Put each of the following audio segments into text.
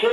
6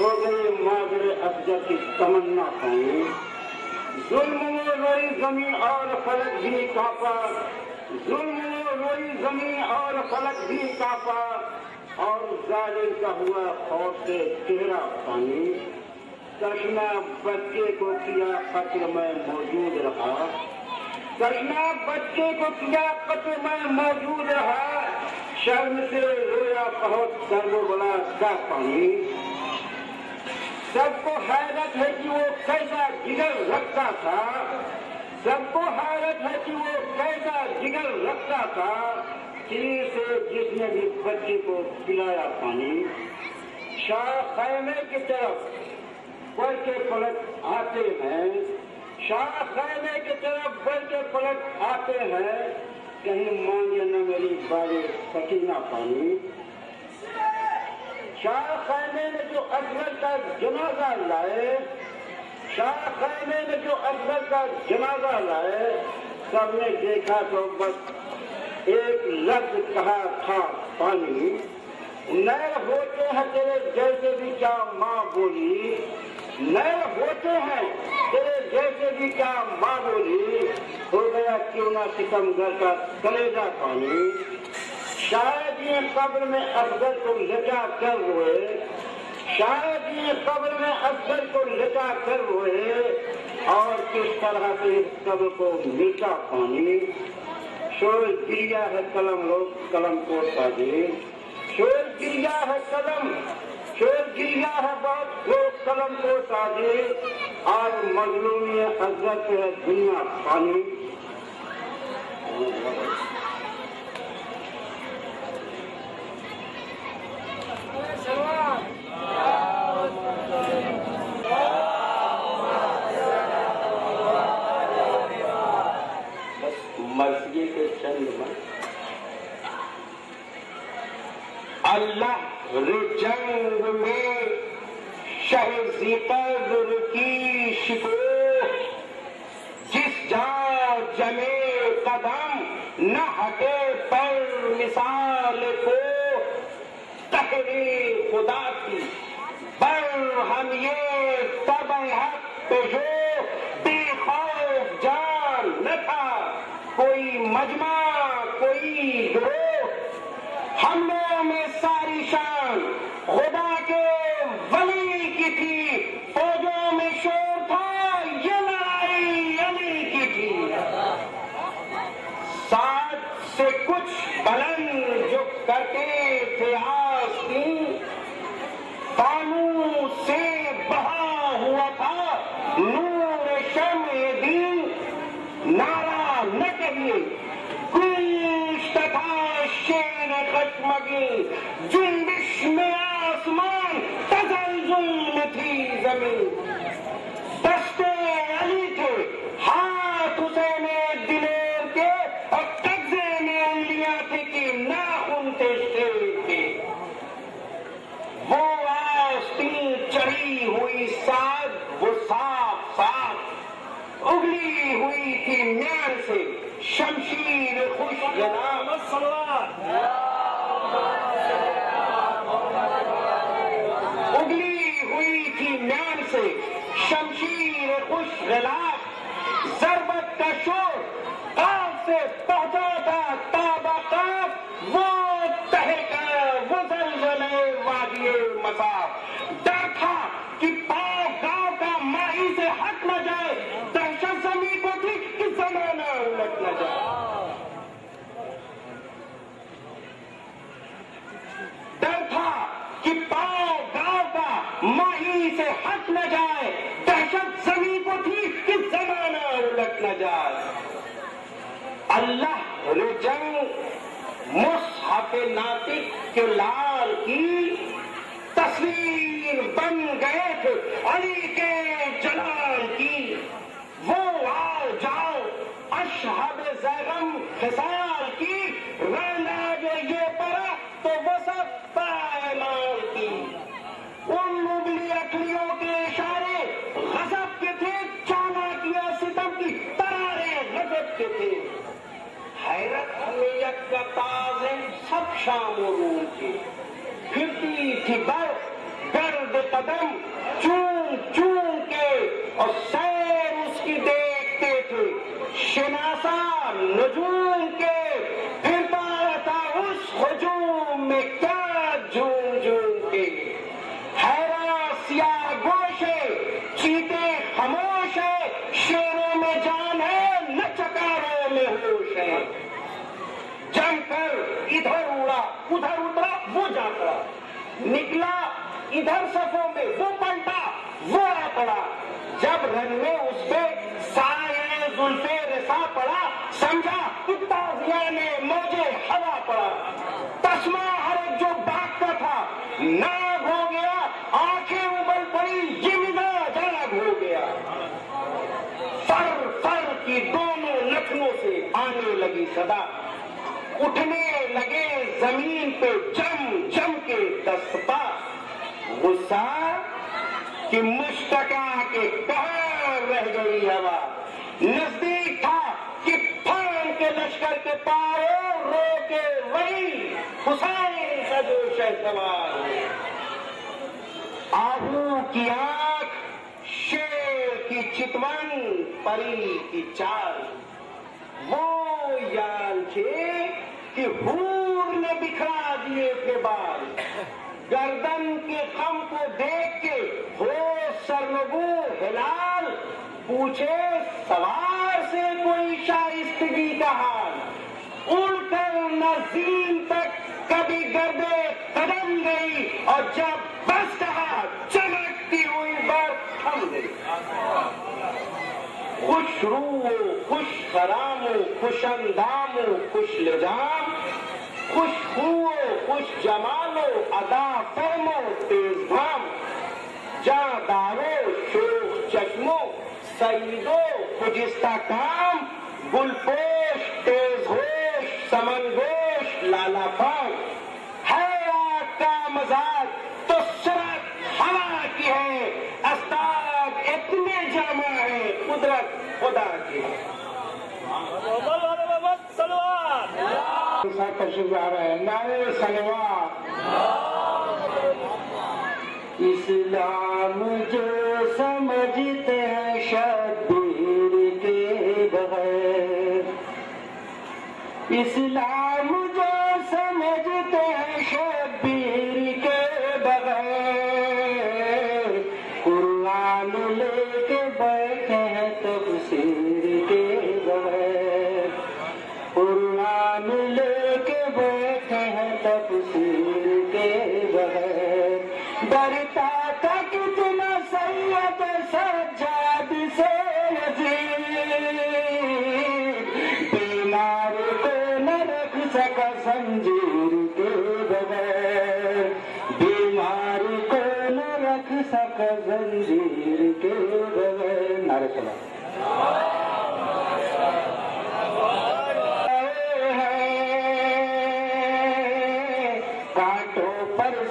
ہو گئے مادر افضل کی تمنا پانی. ظلم نے روئی زمین اور فلک بھی کانپا, ظلم نے روئی زمین اور فلک بھی کانپا, اور ظالم کا ہوا خوف سے چہرہ پانی. کرشنا بچے کو کیا قتل میں موجود رہا, کرشنا بچے کو کیا قتل میں موجود رہا, شرم سے رویا بہت درد بلا کا پانی. سب کو حیرت ہے کہ وہ کیسا جگر رکھتا تھا, سب کو حیرت ہے کہ وہ کیسا جگر رکھتا تھا, تیر سے جس نے بھی بچے کو پلایا پانی. شاہ خیمے کی طرف بڑھ کے پلٹ آتے ہیں, شاہ خیمے کی طرف بڑھ کے پلٹ آتے ہیں, کہیں مانگے نہ میری بارے سکینہ پانی. شاہ خیمے میں جو افضل کا جنازہ لائے, شاہ خیمے میں جو افضل کا جنازہ لائے, سب نے دیکھا تو بس ایک لفظ کہا تھا پانی. نئے ہوتے ہیں تیرے جیسے بھی کیا ماں بولی, نئے ہوتے ہیں تیرے جیسے بھی کیا ماں بولی, ہو گیا کیوں نہ ستم گر کا کلیجہ پانی. شاید یہ قبر میں افضل کو لٹا کر روئے, شاید یہ قبر میں افضل کو لٹا کر روئے, اور کس طرح سے اس قبر کو مٹا پانی. شور گریا ہے قلم لوگ قلم کو تاجے, شور گریا ہے قلم, شور گریا ہے بہت لوگ قلم کو تاجے, آج مظلومی افضل پہ ہے دنیا پانی. مرثیے کے چند میں اللہ رجنگ میں شہ ذکر کی شکوہ, جس جا جمے قدم نہ ہٹے پر مثال کو, تحری خدا کی بر ہم یہ طبع حق پہ جو بے خوف جان نہ تھا, کوئی مجمع کوئی گروہ, حملوں میں ساری شان خدا کے ولی کی تھی, فوجوں میں شور تھا یہ لڑائی علی کی تھی. ساتھ سے کچھ بلند جو کرتے تھے آستین, فانوس سے بہا ہوا تھا نور شمع دین. نعرہ نہ کہیے گونجتا تھا شیر خشمگی, جنبش میں آسمان تزلزل میں تھی زمین. دستے علی تھے ہاتھ حسین دلیر کے, اور قبضے میں انگلیاں تھی کہ ناخن تھے شیر کے. وہ آستین چڑھی ہوئی ساتھ وہ صاف صاف اگلی ہوئی تھی میان سے شمشیر خوش غلام. اگلی ہوئی تھی میان سے شمشیر خوش غلام, ضربت کا شور قاف سے پہنچا تھا تابا قاف, وہ تہکا وہ زلزلے وادی مصاف. ڈر تھا کہ پاؤ گاؤں کا ماہی سے ہٹ نہ جائے, دہشت زمین کو تھی کہ زمانہ الٹ نہ جائے. ڈر تھا کہ پاؤ گاؤں کا ماہی سے ہٹ نہ جائے, دہشت زمین کو تھی کہ زمانہ الٹ نہ جائے. اللہ رجنگ مصحف ناطق کے لال کی تصویر بن گئے تھے علی کے جلال کی. وہ آؤ جاؤ اشہاب زیغم خسال کی, رہنا جو یہ پڑا تو وہ سب پائمال کی. ان مغلی اکلیوں کے اشارے غضب کے تھے, چالاکیاں ستم کی ترارے غضب کے تھے. حیرت حمیت کا تاز ہے سب شام و روم کی, پھرتی تھی برف گرد نرد قدم چون چون کے اور سیر اس کی دیکھتے تھے، شناسا نجوم کے پھرتا رہتا اس ہجوم میں کیا جھوم جھوم کے، حیران سیاہ گوش ہے چیتے خاموش ہے، شیروں میں جان ہے نہ چکاروں میں ہوش ہے، جم کر ادھر اڑا ادھر اترا وہ جا پڑا، نکلا ادھر صفوں میں وہ پلٹا وہ آ پڑا، جب رن میں اس پہ سایہ زلفے رسا پڑا، سمجھا تازیاں نے موجے ہوا پڑا، تسمہ ہر ایک جو بھاگتا تھا ناگ ہو گیا، آنکھیں ابل پڑی یہ مزاج الگ ہو گیا، فر فر کی دونوں نتنوں سے آنے لگی صدا، اٹھنے لگے زمین پہ جم جم کے دست پا، غصہ کہ مشتقا کے کہاں رہ گئی ہوا، نزدیک تھا کہ پھان کے لشکر کے پاؤں رو کے وہی حسین کا جو شہسوار، آہو کی آنکھ شیر کی چتون پری کی چال، وہ یال تھے کہ حور نے بکھرا دیے تھے بال، گردن کے خم کو دیکھ کے ہو سرنگو ہلال، پوچھے سوار سے کوئی شائستگی کا حال، اڑ کر نظیم تک کبھی گردے قدم گئی، اور جب بس کہا چمکتی ہوئی برف تھم گئی، خوش روح خوش خرام خوش اندام خوش لجام، خوش خو خوش جمال ادا فہم تیز دھام، جاں دارو شوخ چشمو سعیدو خجستہ کام، گل پوش تیز ہوش سمن گوش لالا فام، ہے آگ کا مزاج تو سرعت ہوا کی ہے، استاد اتنے جامع ہے قدرت خدا کی۔ تشریف آ رہے ہیں، نعرے صلوات۔ اسلام جو سمجھتے ہیں شبیر کے بغیر، اسلام جو سمجھتے ہیں شبیر کے بغیر، قرآن لے کے بیٹھے ہیں تفسیر کے بغیر، قرآن لے کے بیٹھے ہیں تفسیر کے بغیر، ڈرتا تھا کتنا سید سجاد سے نذیر، بیمار کو نہ رکھ سکا زنجیر کے بغیر، بیمار کو نہ رکھ سکا زنجیر کے بغیر، نعرہ سلام۔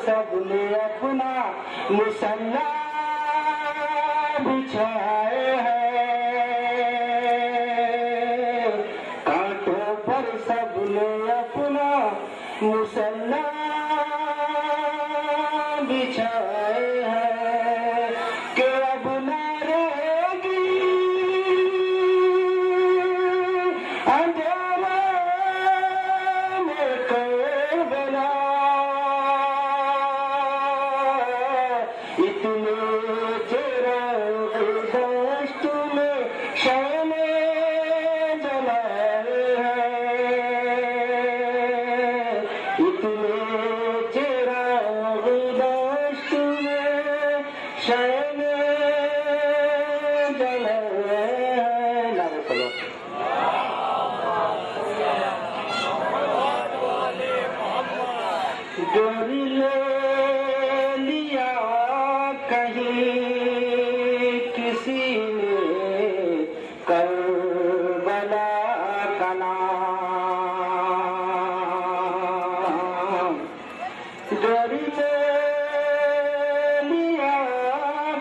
سب نے اپنا مسلح بچھائے ہیں، کانٹوں پر سب نے اپنا مسلح بچھائے ہیں، کہ اب نہ رہے گی اندھیرے میں کربلا،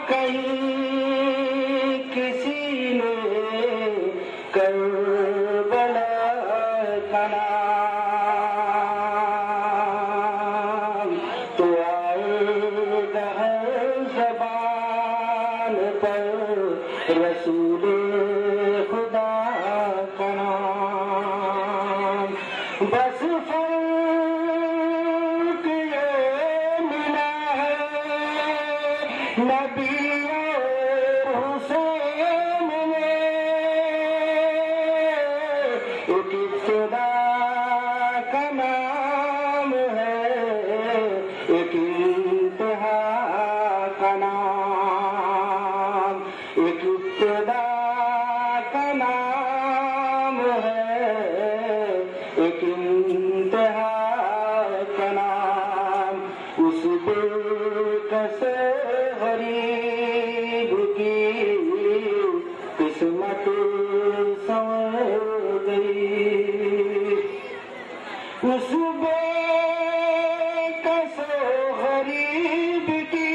کہیں رسول خدا کا نام، بس فرق یہ ملا ہے نبی اور حسین میں، ایک ابتدا کا نام ہے ایک انتہا کا نام، ایک ابتدا کا نام ہے ایک انتہا کا نام، اس بے کس غریب کی قسمت سنور گئی، اس بے کس غریب کی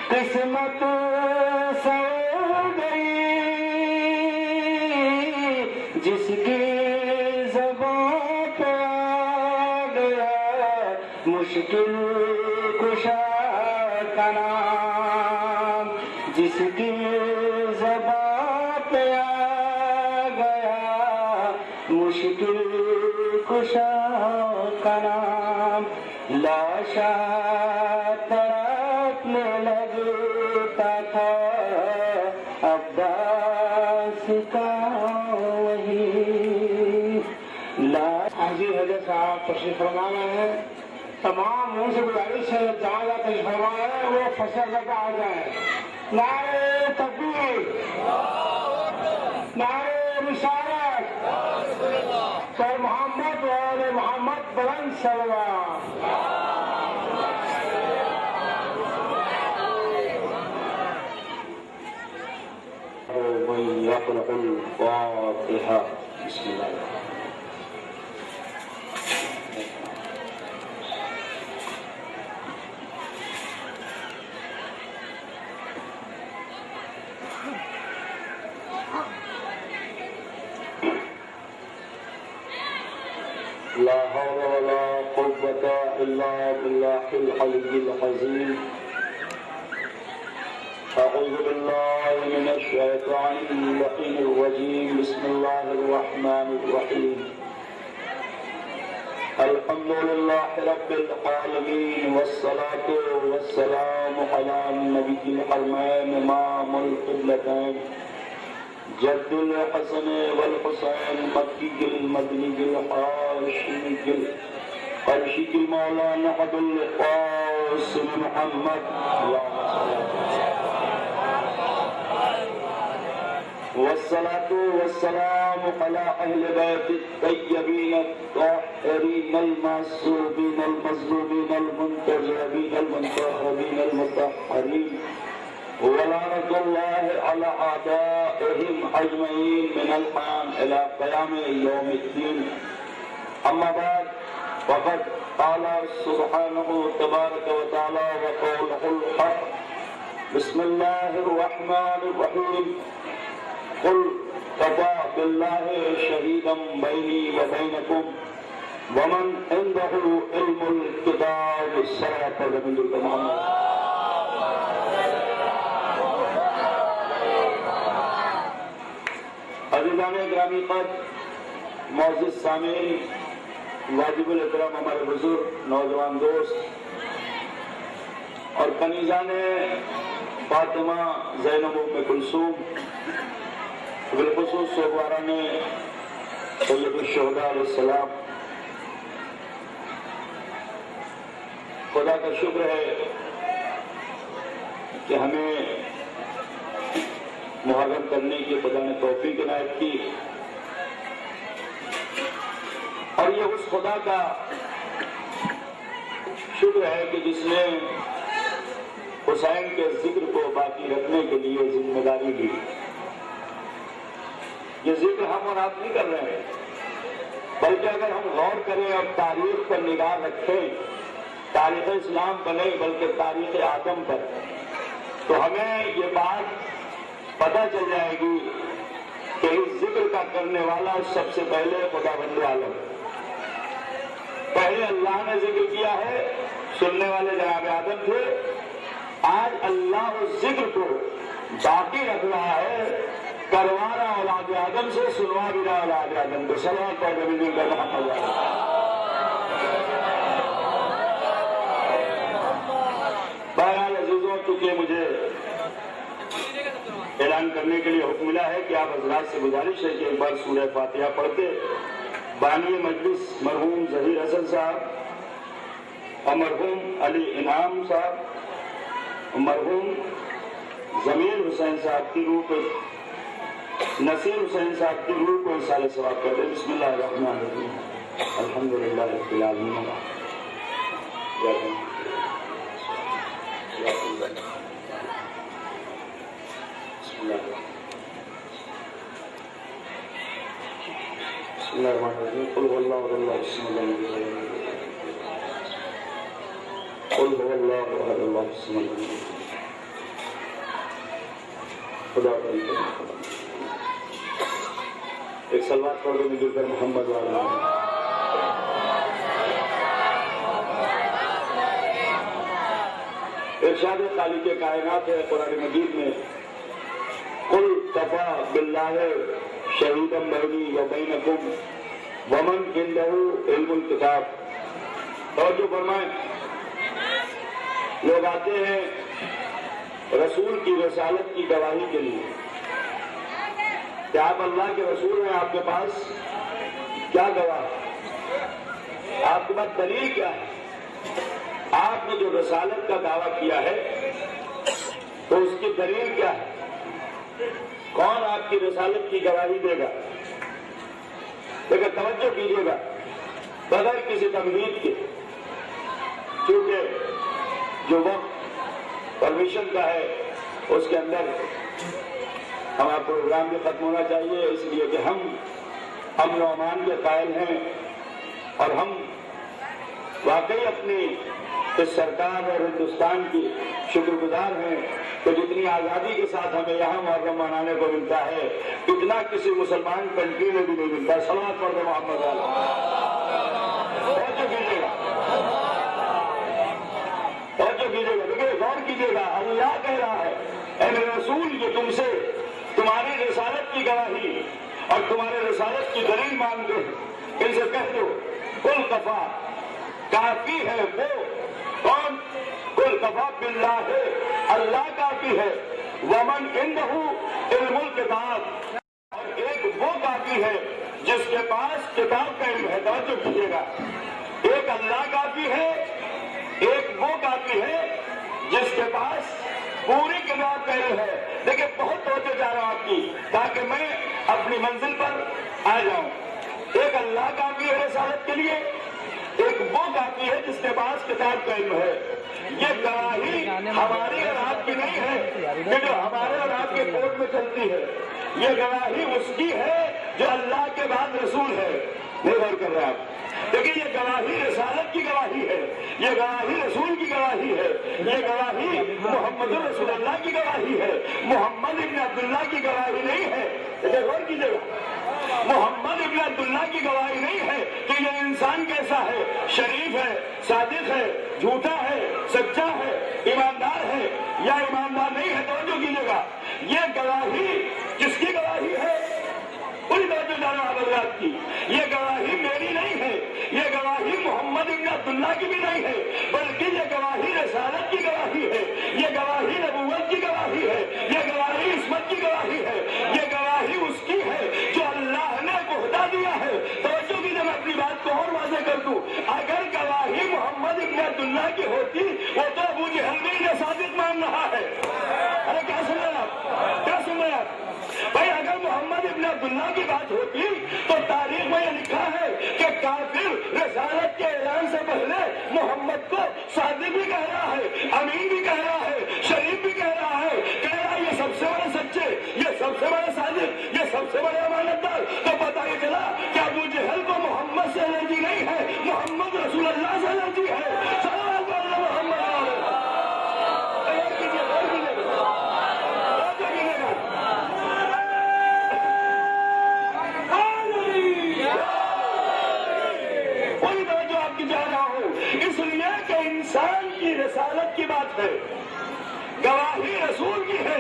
قسمت سنور گئی، جس کی زبان پہ آ گیا مشکل کشا کا نام، جس کی زبان پہ آ گیا مشکل کشا کا نام، لاشا تڑپنے لگتا تھا عباس کا وہی حاجی حضرت صاحب تشریف فرما رہے ہیں، تمام منہ سے گزارش ہے جہاں جہاں تشریف فرما رہے ہیں وہ فصل کر کے آ جائیں، نعرے تکبیر، نعرے رسالت، سر محمد وآل محمد بلند صلوات۔ من يقرأ الفاتحة بسم الله الرحمن الرحيم. لا حول ولا قوة إلا بالله العلي العظيم. أعوذ بالله من الشيطان اللعين الرجيم. بسم الله الرحمن الرحيم. الحمد لله رب العالمين والصلاة والسلام على النبي الحرمين إمام القبلتين جد الحسن والحسين مكي المدني الحاشمي القرشي المولانا عبد القاسم محمد والصلاة والسلام على أهل بيت الطيبين الطاهرين المعصومين المظلومين المنتجبين المنتخبين المطهرين ولعنة الله على أعدائهم أجمعين من الآن إلى قيام يوم الدين. أما بعد فقد قال سبحانه تبارك وتعالى وقوله الحق. بسم الله الرحمن الرحيم. قل كفى بالله شهيدا بيني وبينكم ومن عنده علم الكتاب الصلاة والسلام على محمد. عزیزان گرامی قدر، معزز سامعین، واجب الاحترام ہمارے بزرگ نوجوان دوست اور کنیزان فاطمہ زینب ام کلثوم، بالخصوص صوباران سید الشہداء علیہ السلام، خدا کا شکر ہے کہ ہمیں محرم کرنے کی خدا نے توفیق عنایت کی، اور یہ اس خدا کا شکر ہے کہ جس نے حسین کے ذکر کو باقی رکھنے کے لیے ذمہ داری لی. یہ ذکر ہم اور آپ نہیں کر رہے ہیں، بلکہ اگر ہم غور کریں اور تاریخ پر نگاہ رکھیں، تاریخ اسلام پر نہیں بلکہ تاریخ آدم پر، تو ہمیں یہ بات پتہ چل جائے گی کہ اس ذکر کا کرنے والا سب سے پہلے خداوند عالم. پہلے اللہ نے ذکر کیا ہے، سننے والے جناب آدم تھے. آج اللہ اس ذکر کو باقی رکھ رہا ہے، کروا رہا اولاد آدم سے، سنوا بھی رہا اولاد آدم کو. صلوات پڑھ نبی کا محمد. بہرحال عزیزوں، چونکہ مجھے اعلان کرنے کے لیے حکم ملا ہے کہ آپ حضرات سے گزارش ہے کہ ایک بار سورہ فاتحہ پڑھ کے بانی مجلس مرحوم ظہیر حسن صاحب اور مرحوم علی انعام صاحب اور مرحوم ضمیر حسین صاحب کی روح کو، نصیر حسین صاحب کی روح کو اصال ثواب کر دیں. بسم اللہ الرحمن الرحیم. الحمدللہ رب العالمین. بسم اللہ الرحمن الرحیم. قل هو اللہ احد بسم اللہ قل هو اللہ احد بسم اللہ. خدا ایک سلوات پڑھ دو مل کر محمد والا. ارشاد خالق کائنات ہے قرآن مجید میں، قل کفی باللہ شہیدا بینی و بینکم ومن عندہ علم الکتاب. اور جو فرمائیں، لوگ آتے ہیں رسول کی رسالت کی گواہی کے لیے. کیا آپ اللہ کے رسول ہیں؟ آپ کے پاس کیا گواہ؟ آپ کے پاس دلیل کیا ہے؟ آپ نے جو رسالت کا دعویٰ کیا ہے تو اس کی دلیل کیا ہے؟ کون آپ کی رسالت کی گواہی دے گا؟ لیکن توجہ کیجیے گا، بغیر کسی تمہید کے، کیونکہ جو وقت پرمیشن کا ہے اس کے اندر ہمارا پروگرام بھی ختم ہونا چاہیے، اس لیے کہ ہم امن و امان کے قائل ہیں اور ہم واقعی اپنی اس سرکار اور ہندوستان کی شکر گزار ہیں کہ جتنی آزادی کے ساتھ ہمیں یہاں محرم منانے کو ملتا ہے اتنا کسی مسلمان کنٹری میں بھی نہیں ملتا. صلوات پڑھ دو محمد والا. توجہ کیجیے گا، توجہ کیجیے گا، دیکھیے غور کیجیے گا. اللہ کہہ رہا ہے اے میرے رسول یہ تم سے تمہاری رسالت کی گواہی اور تمہارے رسالت کی دلیل مانگتے ہیں. ان سے کہہ دو قل کفی، کافی ہے وہ. کون؟ قل کفی باللہ ہے، اللہ کافی ہے. ومن عندہ علم الکتاب، اور ایک وہ کافی ہے جس کے پاس کتاب کا علم ہے. توجہ کیجیے گا، ایک اللہ کافی ہے، ایک وہ کافی ہے جس کے پاس پوری کتاب کا علم ہے. دیکھیں بہت توجہ جا رہا ہوں آپ کی تاکہ میں اپنی منزل پر آ جاؤں. ایک اللہ کافی ہے رسالت کے لیے، ایک وہ کافی ہے جس کے پاس کتاب کا علم ہے. یہ گواہی ہماری اور آپ کی نہیں ہے کہ جو ہمارے اور آپ کے کوٹ میں چلتی ہے. یہ گواہی اس کی ہے جو اللہ کے بعد رسول ہے. نہیں غور کر رہے آپ؟ دیکھیں یہ گواہی رسالت کی گواہی ہے، یہ گواہی رسول کی گواہی ہے، یہ گواہی محمد رسول اللہ کی گواہی ہے، محمد ابن عبداللہ کی گواہی نہیں ہے. غور کیجیے گا، محمد ابن عبداللہ کی گواہی نہیں ہے کہ یہ انسان کیسا ہے، شریف ہے، صادق ہے، جھوٹا ہے، سچا ہے، ایماندار ہے یا ایماندار نہیں ہے. توجہ کیجیے گا، یہ گواہی کس کی گواہی ہے؟ پوری توجہ جانا حضرات کی. یہ گواہی میری نہیں ہے، یہ گواہی محمد ابن عبداللہ کی بھی نہیں ہے، بلکہ یہ گواہی رسالت کی گواہی ہے، یہ گواہی نبوت کی گواہی ہے، یہ گواہی عصمت کی گواہی ہے، یہ گواہی اس کی ہے جو اللہ نے عہدہ دیا ہے. توجہ کی جب اپنی بات کو اور واضح کر دوں، اگر گواہی محمد ابن عبداللہ کی ہوتی وہ تو ابو جہل بھی صادق مان رہا ہے. ارے کیا سن رہے آپ؟ کیا سن رہے آپ بھائی؟ اگر محمد ابن عبداللہ کی بات ہوتی تو تاریخ میں یہ لکھا ہے کہ کافر رسالت کے اعلان سے پہلے محمد کو صادق بھی کہہ رہا ہے، امین بھی کہہ رہا ہے، شریف بھی کہہ رہا ہے، کہہ رہا ہے یہ سب سے بڑے سچے، یہ سب سے بڑے صادق، یہ سب سے بڑے امانت دار. تو پتہ یہ چلا کہ ابو جہل کو محمد سے الرجی نہیں ہے، محمد رسول اللہ سے الرجی ہے. صلوات اللہ محمد اس لیے کہ انسان کی رسالت کی بات ہے، گواہی رسول رسول کی ہے.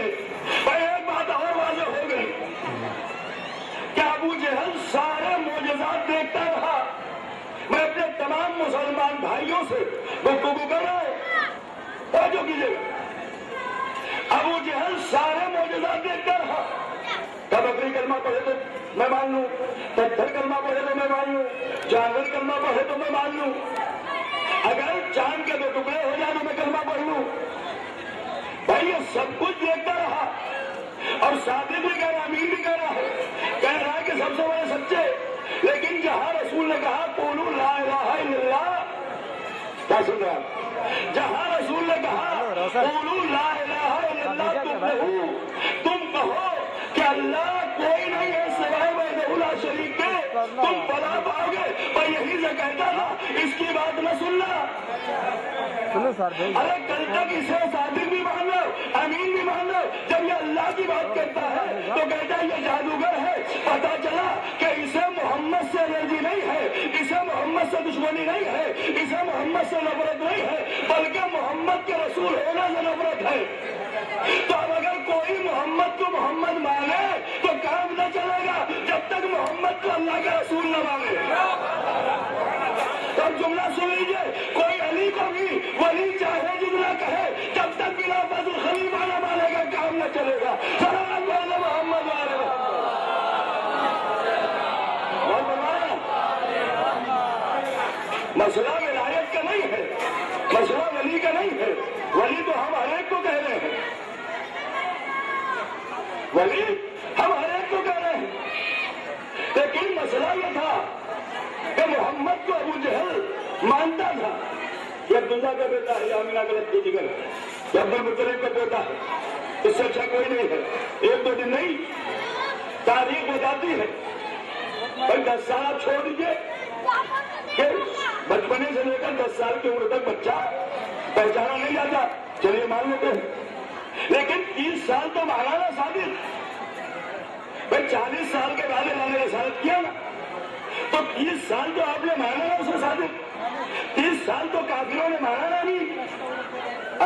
اور ایک بات اور واضح ہو گئی کہ ابو جہل سارے معجزات دیکھتا رہا. میں اپنے تمام مسلمان بھائیوں سے گفتگو کر رہا ہوں, توجہ کیجیے گا. ابو جہل سارے معجزات دیکھتا رہا. کب بکری کلمہ پڑھے تو میں مان لوں, پتھر کلمہ پڑھے تو میں مان لوں, جانور کلمہ پڑھے تو میں مان لوں, اگر چاند کے 2 ٹکڑے ہو جائے تو میں کلمہ پڑھ لوں. بھائی یہ سب کچھ دیکھتا رہا. اور صادق بھی کہہ رہا, امین بھی کہہ رہا ہے کہ سب سے بڑے سچے. لیکن جہاں رسول نے کہا قولوا لا الہ الا اللہ, کیا سن رہا ہے؟ جہاں رسول نے کہا قولوا لا الہ الا اللہ, تم کہو کہ اللہ کوئی نہیں ہے سوائے وحدہ لا شریک کے, تم بلا پاؤ گے. اور یہی سے کہتا تھا اس کی بات نہ سننا. ارے کل تک اسے صادق بھی مان لو, امین بھی مان لو, جب یہ اللہ کی بات کرتا ہے تو کہتا ہے یہ جادوگر ہے. پتا چلا کہ اسے محمد سے الرجی نہیں ہے, اسے محمد سے دشمنی نہیں ہے, اسے محمد سے نفرت نہیں ہے, بلکہ محمد کے رسول ہونے سے نفرت ہے. تو اب اگر کوئی محمد کو محمد مانے تو کام نہ چلے گا جب تک محمد کو اللہ کے رسول نہ مانے. تب جملہ سن لیجیے, کوئی علی کو بھی ولی چاہے جملہ کہے, جب تک بلا فضل خلیفہ نہ مانے گا کام نہ چلے گا. سلام علیہ محمد والے مسئلہ ولایت کا نہیں ہے, مسئلہ ولی کا نہیں ہے. ولی تو ہم ہر ایک کو کہہ رہے ہیں, ولی ہم ہر ایک کو کہہ رہے ہیں. لیکن مسئلہ یہ تھا کہ محمد کو ابو جہل مانتا تھا. یہ عبداللہ کا بیٹا ہے, آمینہ کا لڑکی جگر, یہ عبد المطلب کا بیٹا ہے, اس سے اچھا کوئی نہیں ہے. 1-2 دن نہیں, تاریخ بتاتی ہے. بھائی 10 سال آپ چھوڑ دیجیے کہ بچپنے سے لے کر 10 سال کی عمر تک بچہ پہچانا نہیں جاتا, چلیے مان لیتے ہیں. لیکن 30 سال تو مولانا صادق, بھائی 40 سال کے بعد اللہ نے رسالت کیا نا, تو 30 سال تو آپ نے مانا نا اسے صادق, 30 سال تو کافروں نے مانا نا امین.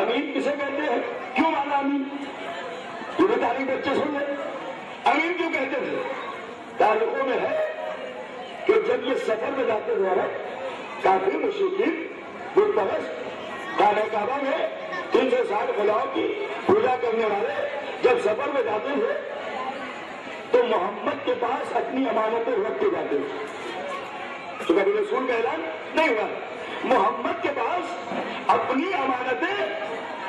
امین کسے کہتے ہیں, کیوں مانا امین؟ یہ بھی تاریخ بچے سن لیں. امین کیوں کہتے تھے؟ تاریخوں میں ہے کہ جب یہ سفر میں جاتے تھے کافی مشرکین بت پرست خانہ کعبہ میں 360 خداؤں کی پوجا کرنے والے جب سفر میں جاتے تھے تو محمد کے پاس اپنی امانتیں رکھ کے جاتے تھے. تو کبھی رسول کا اعلان نہیں ہوا, محمد کے پاس اپنی امانتیں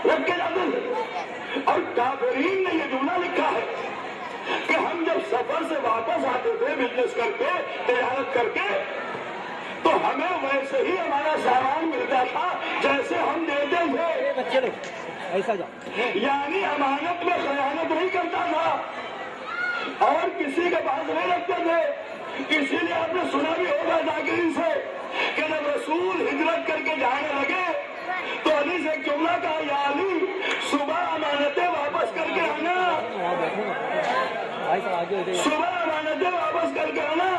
رکھ کے جاتے تھے. اور کافرین نے یہ جملہ لکھا ہے کہ ہم جب سفر سے واپس آتے تھے بزنس کر کے, تجارت کر کے, تو ہمیں ویسے ہی ہمارا سامان ملتا تھا جیسے ہم دیتے تھے. یعنی امانت میں خیانت نہیں کرتا تھا اور کسی کے پاس نہیں رکھتے تھے. اسی لیے آپ نے سنا بھی ہوگا ذاکرین سے کہ جب رسول ہجرت کر کے جانے لگے تو علی سے ایک جملہ کہا, یا علی صبح امانتیں واپس کر کے آنا, صبح امانتیں واپس کر کے آنا.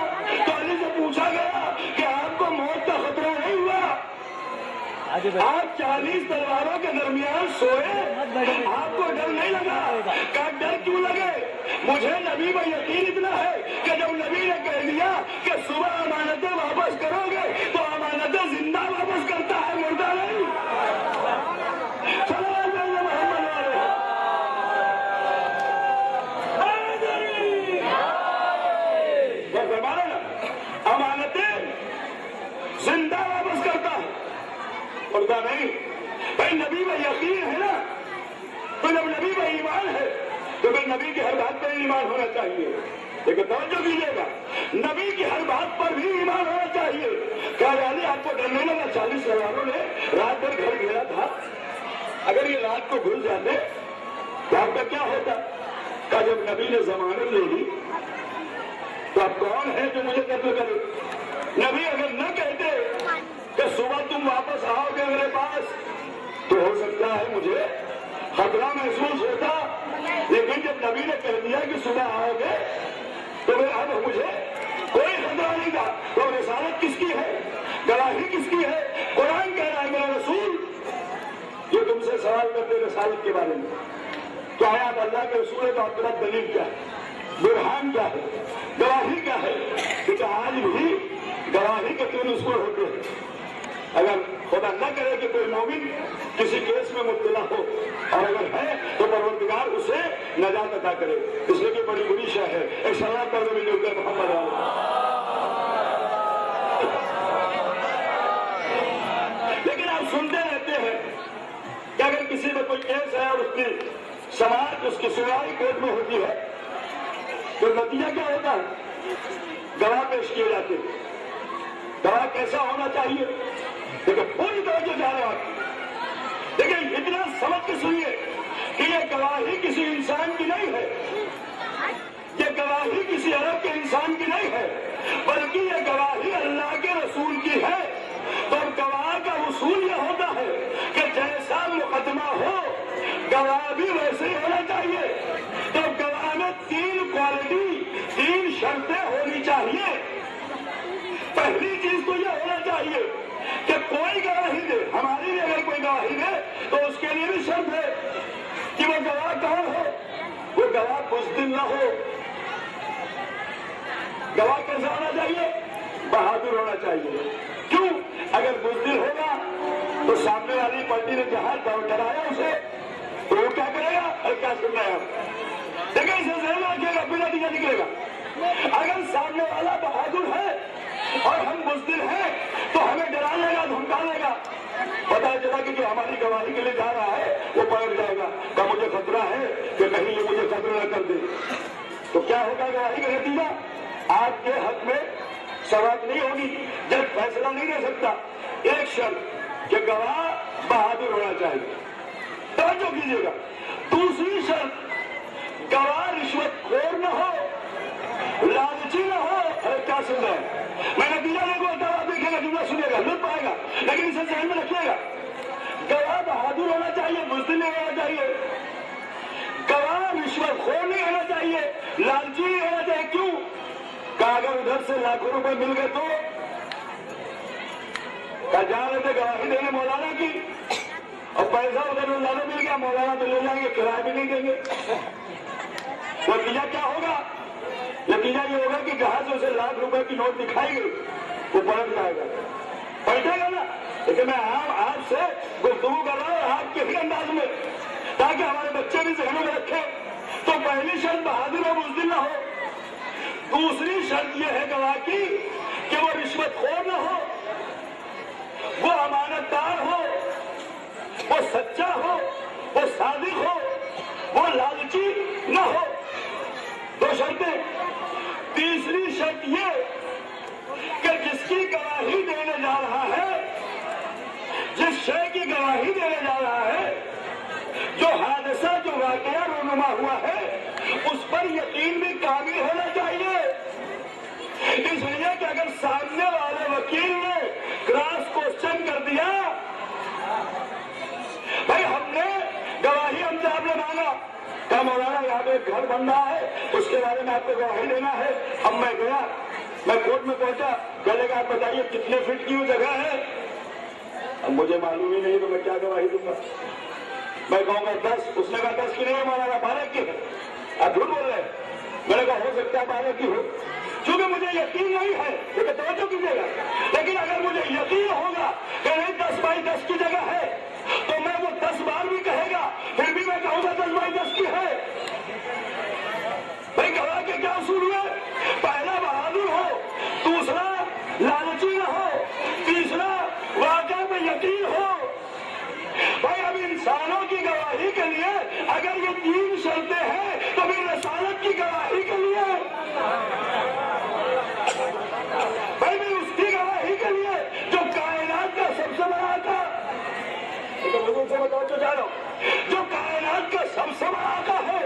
تو علی سے پوچھا گیا کہ آپ کو موت کا خطرہ نہیں ہوا, آپ 40 تلواروں کے درمیان سوئے, آپ کو ڈر نہیں لگا؟ کہا ڈر کیوں لگے, مجھے نبی پر یقین اتنا ہے کہ جب نبی نے کہہ دیا کہ صبح امانتیں واپس کرو گے تو امانتیں زندہ واپس کرتا ہے, مردہ نہیں. امانتیں زندہ واپس کرتا ہے, مردہ نہیں. بھائی نبی میں یقین ہے نا, تو جب نبی میں ایمان ہے تو پھر نبی کی ہر بات پر ایمان ہونا چاہیے. لیکن توجہ کیجیے گا, نبی کی ہر بات پر بھی ایمان ہونا چاہیے. کہا یعنی آپ کو ڈر نہیں لگا؟ 40 سواروں نے رات بھر گھر گھیرا تھا, اگر یہ رات کو گھس جاتے تو آپ کا کیا ہوتا؟ کہا جب نبی نے ضمانت لے لی تو اب کون ہے جو مجھے قتل کرے؟ نبی اگر نہ کہتے کہ صبح تم واپس آؤ گے میرے پاس تو ہو سکتا ہے مجھے خطرہ محسوس ہوتا, لیکن جب نبی نے کہہ دیا کہ صبح آؤ گے تو پھر اب مجھے کوئی خطرہ نہیں تھا. تو رسالت کس کی ہے, گواہی کس کی ہے؟ قرآن کہہ رہا ہے میرا رسول, جو تم سے سوال کرتے رسالت کے بارے میں کہ آیا اللہ کے رسول ہے تو آپ طرف دلیل کیا ہے، برہان کیا ہے، گواہی کیا ہے؟ کیونکہ آج بھی گواہی کے 3 اصول ہوتے ہیں۔ اگر خدا نہ کرے کہ کوئی مومن کسی کیس میں مبتلا ہو، اور اگر ہے تو پروردگار اسے نجات عطا کرے، اس لیے کہ بڑی بری شے ہے۔ ایک صلوات پڑھ مل کر محمد لیکن آپ سنتے رہتے ہیں کہ اگر کسی میں کوئی کیس ہے اور اس کی سماعت، اس کی سنوائی کورٹ میں ہوتی ہے تو نتیجہ کیا ہوتا ہے؟ گواہ پیش کیے جاتے ہیں۔ گواہ کیسا ہونا چاہیے؟ لیکن پوری توجہ جا رہے آپ، لیکن اتنا سمجھ کے سنیے کہ یہ گواہی کسی انسان کی نہیں ہے، یہ گواہی کسی عرب کے انسان کی نہیں ہے، بلکہ یہ گواہی اللہ کے رسول کی ہے۔ تو گواہ کا اصول یہ ہوتا ہے کہ جیسا مقدمہ ہو گواہ بھی ویسے ہی ہونا چاہیے۔ تو گواہ میں 3 کوالٹی، 3 شرطیں ہونی چاہیے۔ پہلی چیز تو یہ ہونا چاہیے کہ کوئی گواہی دے، ہماری لیے اگر کوئی گواہی دے تو اس کے لیے بھی شرط ہے کہ وہ گواہ کون ہو؟ وہ گواہ بزدل نہ ہو۔ گواہ کیسا ہونا چاہیے؟ بہادر ہونا چاہیے۔ کیوں؟ اگر بزدل ہوگا تو سامنے والی پارٹی نے جہاں ڈرایا اسے تو وہ کیا کرے گا؟ اور کیا سن رہے ہیں؟ دیکھیں اسے ذہن رکھیے گا، بنا نتیجہ نکلے گا۔ اگر سامنے والا بہادر ہے اور ہم بزدل ہیں تو ہمیں ڈرانے گا، دھمکانے گا، پتا چلا کہ جو ہماری گواہی کے لیے جا رہا ہے وہ پلٹ جائے گا کہ مجھے خطرہ ہے کہ کہیں یہ مجھے قتل نہ کر دے۔ تو کیا ہوگا گواہی کا نتیجہ؟ آپ کے حق میں سماعت نہیں ہوگی، جج فیصلہ نہیں دے سکتا۔ ایک شرط کہ گواہ بہادر ہونا چاہیے، توجہ کیجیے گا۔ دوسری شرط گواہ رشوت خور نہ ہو، لالچی نہ ہو۔ کیا سن رہے ہیں؟ میں نتیجہ دیکھو، آپ دیکھے گا، جملہ سنے گا، لطف آئے گا، لیکن اسے ذہن میں رکھیے گا۔ گواہ بہادر ہونا چاہیے، بزدل نہیں ہونا چاہیے، گواہ رشوت خور نہیں ہونا چاہیے، لالچی نہیں ہونا چاہیے۔ کیوں؟ کہ اگر ادھر سے لاکھوں روپے مل گئے تو جا رہے تھے گواہی دینے مولانا کی، اور پیسہ ادھر مولانا مل گیا، مولانا تو لے جائیں گے، کرایہ بھی نہیں دیں گے۔ نتیجہ کیا ہوگا؟ نتیجہ یہ ہوگا کہ جہاں سے اسے لاکھ روپے کی نوٹ دکھائی گئی وہ پلٹ جائے گا، پلٹے گا نا۔ لیکن میں آپ سے گفتگو کر رہا ہوں آپ کے ہی انداز میں، تاکہ ہمارے بچے بھی ذہنوں میں رکھیں۔ تو پہلی شرط بہادر و بزدل نہ ہو۔ دوسری شرط یہ ہے گواہ کی کہ وہ رشوت خور نہ ہو، وہ امانت دار ہو، وہ سچا ہو، وہ صادق ہو، وہ لالچی نہ ہو۔ 2 شرطیں۔ تیسری شرط یہ کہ جس کی گواہی دینے جا رہا ہے، جس شے کی گواہی دینے جا رہا ہے، جو حادثہ، جو واقعہ رونما ہوا ہے، اس پر یقین بھی کامل ہونا چاہیے۔ اس لیے کہ اگر سامنے والے وکیل نے کراس کوشچن کر دیا، بھائی ہم نے گواہی ہم سے آپ نے مانگا، کہا مولانا یہاں پہ ایک گھر بن رہا ہے، اس کے بارے میں آپ کو گواہی دینا ہے۔ اب میں گیا، میں کورٹ میں پہنچا، کہنے کا آپ بتائیے کتنے فٹ کی وہ جگہ ہے؟ اب مجھے معلوم ہی نہیں تو میں کیا گواہی دوں گا؟ میں کہوں گا 10، اس نے کہا 10 کی نہیں ہے مولانا، 12 کی ہے۔ آپ جھوٹ بول رہے ہیں۔ میں نے کہا ہو سکتا ہے 12 کی ہو، چونکہ مجھے یقین نہیں ہے، لیکن توجہ کیجیے گا۔ لیکن اگر مجھے یقین ہوگا کہ نہیں 10 بائی 10 کی جگہ ہے تو میں وہ 10 بار بھی کہے گا، پھر بھی میں کہوں گا 10 بائی 10 کی ہے۔ بھائی گواہ کے کیا اصول ہوئے؟ پہلا بہادر ہو، دوسرا لالچی نہ ہو، تیسرا واقعہ میں یقین ہو۔ بھائی اب انسانوں کی گواہی کے لیے اگر یہ 3 شرطیں ہیں تو پھر رسالت کی گواہی کے لیے، بھائی میں اس کی گواہی کے لیے جو کائنات کا سب سے بڑا آقا، سے بتاؤ تو جا رہا ہوں، جو کائنات کا سب سے بڑا آقا ہے،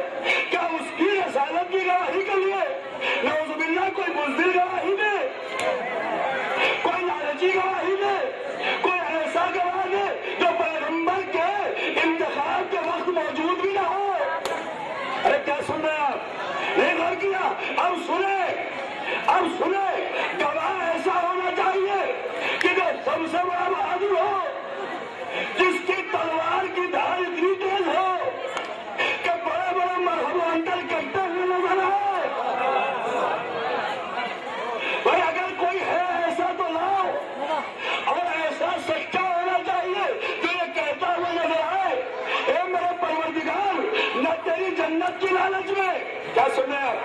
کیا اس کی رسالت کی گواہی کے لیے نعوذ باللہ کوئی بزدل گواہی دے، کوئی لالچی گواہی دے، کوئی ایسا گواہ دے جو پیغمبر کے انتخاب کے وقت موجود بھی نہ ہو؟ ارے کیا سن رہے ہیں آپ؟ نہیں غور کیا؟ اب سنیں، گواہ ایسا ہونا چاہیے کہ جو سب سے بڑا بہادر ہو، جس کی تلوار کی دھار اتنی تیز ہو کہ بڑے تیری جنت کی لالچ میں. کیا سنے آپ؟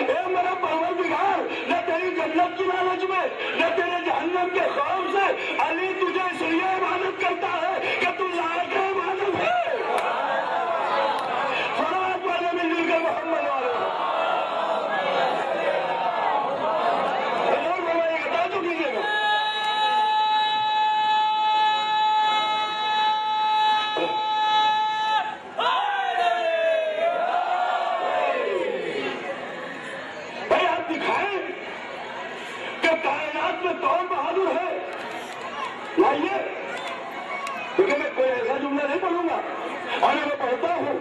اے میرا پروردگار، نہ تیری جنت کی لالچ میں نہ تیرے جہنم کے خوف سے علی تجھے اس لیے عبادت کرتا ہے کہ تو لائق عبادت ہے. فرات والے مل جل کے محمد والے بتا تو کیجیے گا. بھائی آپ دکھائیں کہ کائنات میں کون بہادر ہے. لائیے، کیونکہ میں کوئی ایسا جملہ نہیں پڑھوں گا اور میں پڑھتا ہوں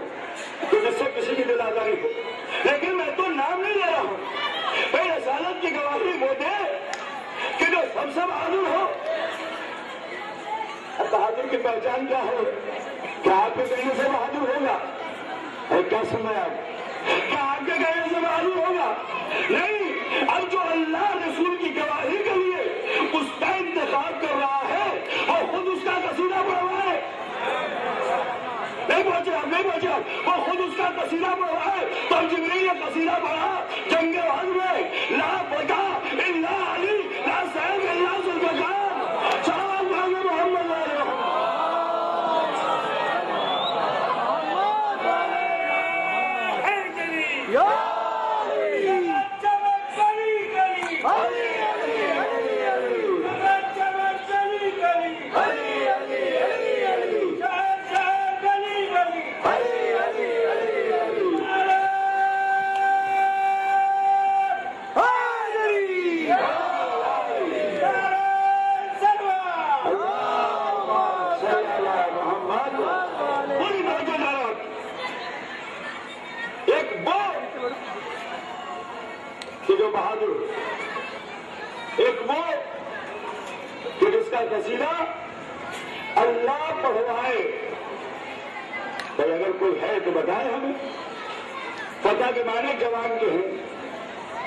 کہ جس سے کسی کی دل آزاری ہو، لیکن میں تو نام نہیں لے رہا ہوں. بھائی رسالت کی گواہی وہ دے کہ جو سب سے بہادر ہو. اب بہادر کی پہچان کیا ہے؟ کیا آپ کے کہنے سے بہادر ہوگا؟ اور کیا سمجھ آپ؟ کیا آپ کے کہنے سے بہادر ہوگا؟ نہیں. اب جو اللہ رسول کی گواہی کے لیے اس کا انتخاب کر رہا ہے اور خود اس کا قصیدہ پڑھ رہا ہے. نہیں پہنچے آپ، وہ خود اس کا قصیدہ پڑھ رہا ہے. تو جبریل نے قصیدہ پڑھا جنگ احد میں، لا بقا الا علی، لا سیف الا ذوالفقار. سلام علیہ محمد علیہ جو بہادر، ایک وہ کہ جس کا قصیدہ اللہ پڑھوائے. بھائی اگر کوئی ہے تو بتائے ہمیں. فتح کے معنی جوان کے ہیں،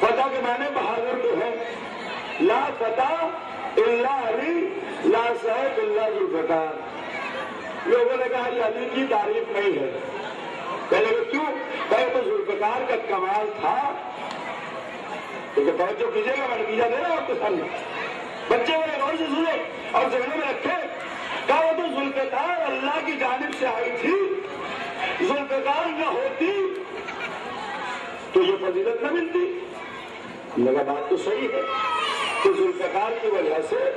فتح کے معنی بہادر کے ہیں. لا فتح الا علی، لا سیف الا ذوالفقار. لوگوں نے کہا یہ علی کی تعریف نہیں ہے. پہلے کہ کیوں؟ پہلے تو ذوالفقار کا کمال تھا. کیونکہ توجہ کیجیے گا، میں نتیجہ دے رہا ہوں آپ کے سامنے. بچے میرے غور سے سنے اور ذہنوں میں رکھے. کہا وہ تو ذوالفقار اللہ کی جانب سے آئی تھی. ذوالفقار نہ ہوتی تو یہ فضیلت نہ ملتی. میرا بات تو صحیح ہے کہ ذوالفقار کی وجہ سے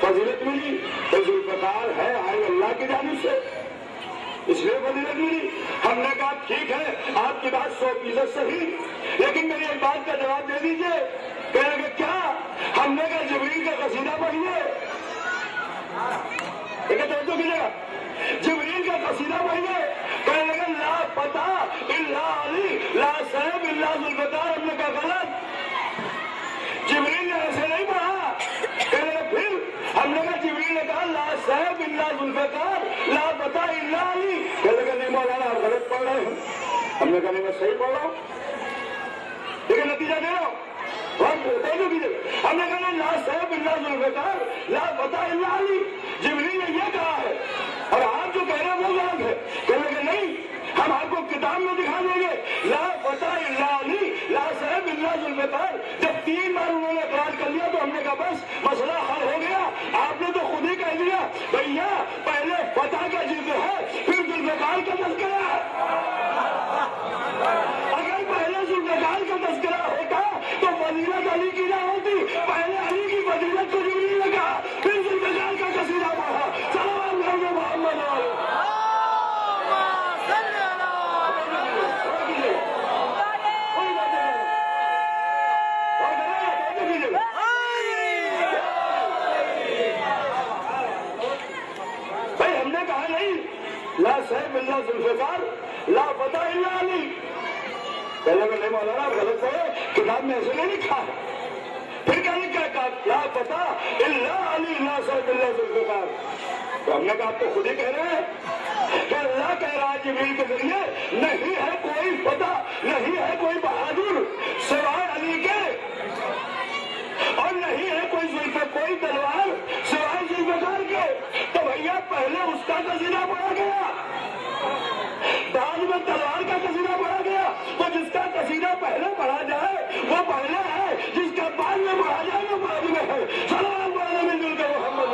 فضیلت ملی. تو ذوالفقار ہے آئی اللہ کی جانب سے، اس لیے فضیلت ملی. ہم نے کہا ٹھیک ہے، آپ کی بات 100% صحیح، لیکن میری ایک بات کا جواب دے دیجئے. کہنے لگے کیا؟ ہم نے کہا جبریل کا قصیدہ پڑھیے. توجہ کیجیے گا، جبریل کا قصیدہ پڑھیے. کہنے لگے لا فتح الا علی، لا سیف الا ذوالفقار. ہم نے کہا غلط، جبریل نے ایسے نہیں پڑھا. کہنے لگے پھر ہم نے کہا جبریل نے کہا لا سیف الا ذوالفقار، لا فتح الا علی. کہنے لگے نہیں مولانا آپ غلط پڑھ رہے ہیں. ہم نے کہا نہیں میں صحیح پڑھ رہا ہوں، لیکن نتیجہ دے رہا ہوں. ہم نے کہا لا سیف الا ذوالفقار، لا فتح الا علی. جبریل نے یہ کہا ہے اور آپ جو کہہ رہے ہیں وہ غلط ہے. کہنے لگے نہیں، ہم آپ کو کتاب میں دکھا دیں گے لا فتح الا علی، لا سیف الا ذوالفقار. جب 3 بار انہوں نے اقرار کر لیا تو ہم نے کہا بس مسئلہ حل ہو گیا. آپ نے تو خود ہی کہہ دیا بھیا پہلے فتح کا ذکر ہے پھر ذوالفقار کا تذکرہ ہے. اگر پہلے ذوالفقار کا تذکرہ ہوتا تو فضیلت علی کی نہ ہوتی. پہلے علی کی فضیلت کو جبریل نے کہا، پھر ذوالفقار کا قصیدہ پڑھا. سلام علیہ محمد علیہ. بھائی ہم نے کہا نہیں لا سیف الا ذوالفقار، لا فتح الا علی. پہلے میں نہیں مولانا غلط پڑھے، کتاب میں ایسے نہیں لکھا ہے. پھر کیا لکھا ہے؟ لا فتح الا علی، لا سیف الا ذوالفقار. تو ہم نے کہا آپ تو خود ہی کہہ رہے ہیں کہ اللہ کہہ رہا ہے جبریل کے ذریعے نہیں ہے کوئی فتح، نہیں ہے کوئی بہادر سوائے علی کے، اور نہیں ہے کوئی تلوار سوائے ذوالفقار کے. تو بھیا پہلے اس کا قصیدہ پڑھا گیا، بعد میں جو پہلے ہے جس کا بعد میں پڑھا جائے وہ بعد میں ہے. سلام والے میں مل کر محمد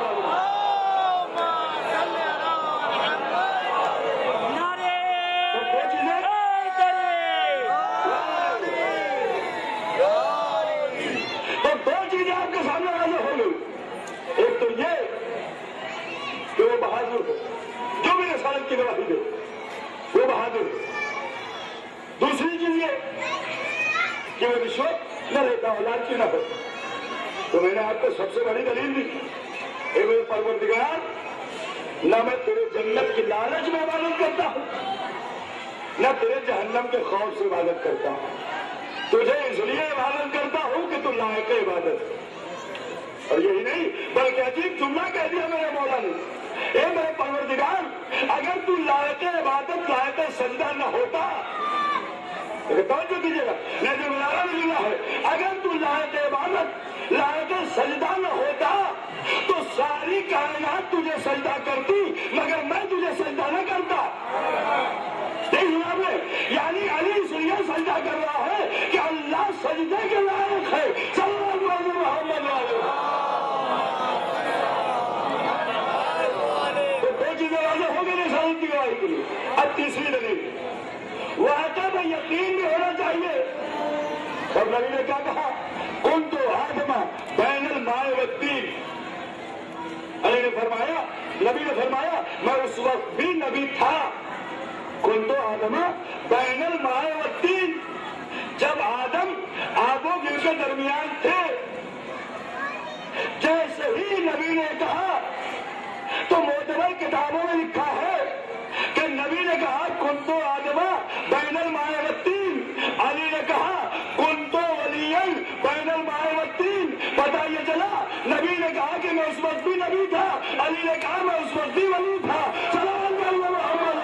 کی گواہی دے وہ بہادر. دوسری چیز یہ کہ وہ رشوت نہ لیتا اولاد کی نہ ہو. تو میں نے آپ کو سب سے بڑی دلیل دی اے میرے پروردگار نہ میں تیرے جنت کی لالچ میں عبادت کرتا ہوں نہ تیرے جہنم کے خوف سے عبادت کرتا ہوں. تجھے اس لیے عبادت کرتا ہوں کہ تو لائق عبادت. اور یہی نہیں بلکہ عجیب جملہ کہہ دیا میرے مولا نے اے میرے پروردگار اگر تو لائق عبادت لائق سجدہ نہ ہوتا توجہ کیجیے گا لیکن ملارا ملنا ہے اگر تو لائق عبادت لائق سجدہ نہ ہوتا تو ساری کائنات تجھے سجدہ کرتی مگر میں تجھے سجدہ نہ کرتا. دیکھ لیا آپ نے یعنی علی اس لیے سجدہ کر رہا ہے کہ اللہ سجدے کے لائق ہے. صلی اللہ علیہ محمد علیہ کے لیے. اب تیسری دلیل واقع میں یقین بھی ہونا چاہیے. اور نبی نے کیا کہا کن تو آدم بین الماء والطین. علی نے فرمایا نبی نے فرمایا میں اس وقت بھی نبی تھا. کن تو آدم بین الماء والطین جب آدم آب و گل کے درمیان تھے. جیسے ہی نبی نے کہا تو معتبر کتابوں میں لکھا ہے کہ نبی نے کہا کن تو آدم بین الماء والطین. علی نے کہا کن تو ولین بین الماء والطین. پتہ یہ چلا نبی نے کہا کہ میں اس وقت بھی نبی تھا. علی نے کہا میں اس وقت بھی ولی تھا. سلام علیہ محمد.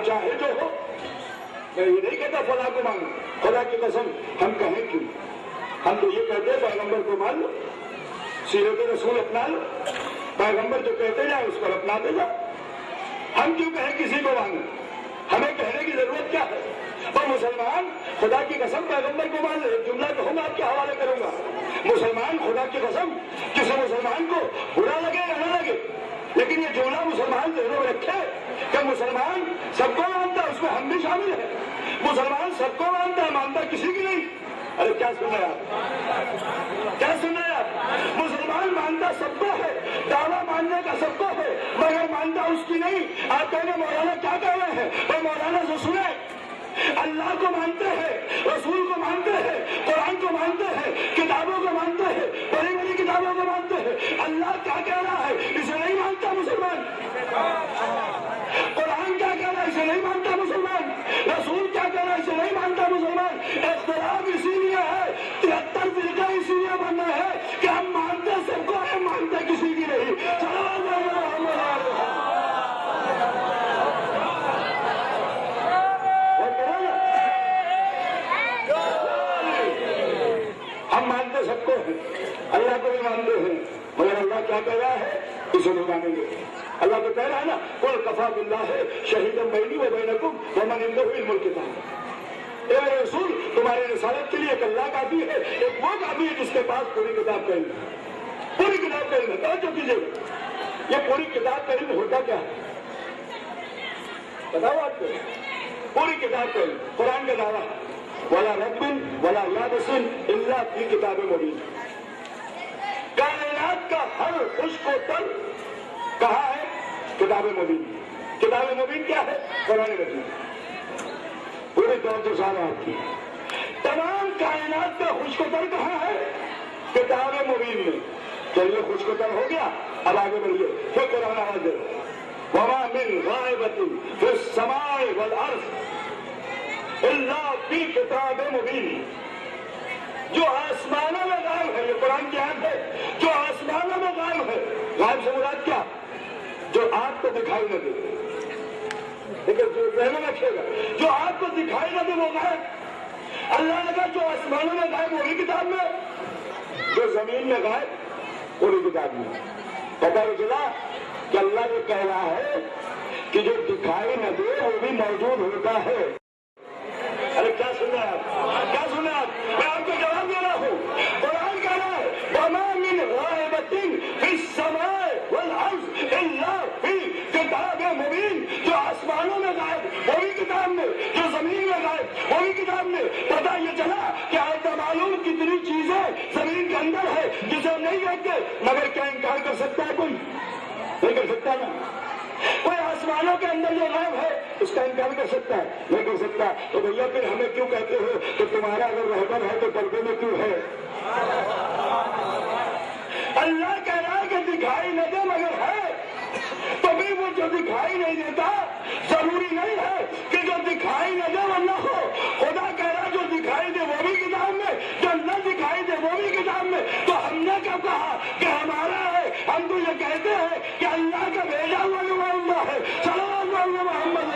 چاہے جو ہو میں یہ نہیں کہتا خدا کو مانگو. خدا کی قسم ہم کہیں کیوں ہم تو یہ کہتے ہیں پیغمبر کو مان لو سیرت رسول اپنا لو. پیغمبر جو کہتے جائیں اس پر اپناتے جاؤ. ہم کیوں کہیں کسی کو مانگو. ہمیں کہنے کی ضرورت کیا ہے. اور مسلمان خدا کی قسم پیغمبر کو مان لے. ایک جملہ کہوں گا آپ کے حوالے کروں گا. مسلمان خدا کی قسم کسی مسلمان کو برا لگے یا نہ لگے لیکن یہ جملہ مسلمان ذہنوں میں رکھے کہ مسلمان سب کو مانتا ہے اس میں ہم بھی شامل ہیں. مسلمان سب کو مانتا ہے مانتا کسی کی نہیں. ارے کیا سن رہے آپ کیا سن رہے آپ. مسلمان مانتا سب کو ہے دعویٰ ماننے کا سب کو ہے مگر مانتا اس کی نہیں. آپ کہیں گے مولانا کیا کہہ رہے ہیں. اور مولانا سے سنیں اللہ کو مانتے ہیں رسول کو مانتے ہیں قرآن کو مانتے ہیں کتابوں کو مانتے ہیں بڑی بڑی کتابوں کو مانتے ہیں. اللہ کیا کہہ رہا ہے اسے نہیں مانتا مسلمان. قرآن کیا کہہ رہا ہے اسے نہیں مانتا مسلمان. رسول کیا کہہ رہا ہے اسے نہیں مانتا مسلمان. اختلاف اسی لیے ہے 73 فرقہ اسی لیے بننا ہے کہ ہم مانتے سب کو ہے مانتے کسی کی نہیں. چلو ہم مانتے سب کو ہیں اللہ کو بھی مانتے ہیں مگر اللہ کیا کہہ رہا ہے اسے نہیں مانیں گے. اللہ تو کہہ رہا ہے نا قل کفی باللہ شہیدا بینی و بینکم ومن عنده علم الکتاب. اے رسول تمہاری رسالت کے لیے ایک اللہ کافی ہے ایک وہ کافی ہے جس کے پاس پوری کتاب کا علم ہے. پوری کتاب کا علم ہے. توجہ کیجیے یہ پوری کتاب کا علم ہوتا کیا ہے بتاؤ آپ کو. پوری کتاب کا علم قرآن کا دعویٰ ولا رب ولا یابس الا فی کتاب مبین. کائنات کا ہر خشک و تر کہاں ہے کتاب مبین. کتاب مبین کیا ہے قرآن مجید. پورے دور سے سارا آپ کی تمام کائنات کا خشک و تر کہاں ہے کتاب مبین میں. چلیے خشک و تر ہو گیا اب آگے بڑھیے. پھر قرآن آواز دے وما من غائبۃ فی السماء والارض الا فی کتاب مبین. جو آسمانوں میں غائب ہے یہ قرآن کی آیت ہے. جو آسمانوں میں غائب ہے غائب سے مراد کیا جو آپ تو دکھائی نہ دے. لیکن جو ذہن میں رکھے گا جو آپ کو دکھائی نہ دے وہ غائب. اللہ نے کہا جو آسمانوں میں غائب وہ بھی کتاب میں, جو زمین میں غائب وہ بھی کتاب میں. پتہ چلا کہ اللہ یہ کہہ رہا ہے کہ جو دکھائی نہ دے وہ بھی موجود ہوتا ہے. ارے کیا سن رہے ہیں آپ, کیا سن رہے ہیں آپ؟ میں آپ کو جواب دے رہا ہوں. قرآن کہہ رہا ہے وَمَا مِنْ غَائِبَةٍ فِي السَّمَاءِ وَالْأَرْضِ إِلَّا فِي كِتَابٍ مُبِينٍ. جو آسمانوں میں غائب وہ بھی کتاب میں, جو زمین میں غائب وہ بھی کتاب میں. پتہ یہ چلا کہ آپ کا معلوم کتنی چیزیں زمین کے اندر ہے جسے ہم نہیں دیکھتے, مگر کیا انکار کر سکتا ہے کوئی؟ نہیں کر سکتا نا. کوئی آسمانوں کے اندر جو غائب ہے اس کا انکار کر سکتا ہے؟ نہیں کر سکتا. تو بھیا پھر ہمیں کیوں کہتے ہو کہ تمہارا اگر رہبر ہے تو پردے میں کیوں ہے؟ اللہ کہہ رہا ہے کہ دکھائی نہ دے مگر ہے. تو بھی وہ جو دکھائی نہیں دیتا ضروری نہیں ہے کہ جو دکھائی نہ دے وہ نہ ہو. خدا کہہ رہا ہے جو دکھائی دے وہ بھی کتاب میں, جو نہ دکھائی دے وہ بھی کتاب میں. تو ہم نے کب کہا کہ ہمارا ہے؟ ہم تو یہ کہتے ہیں کہ اللہ کا بھیجا ہوا نمائندہ ہے. چلو محمد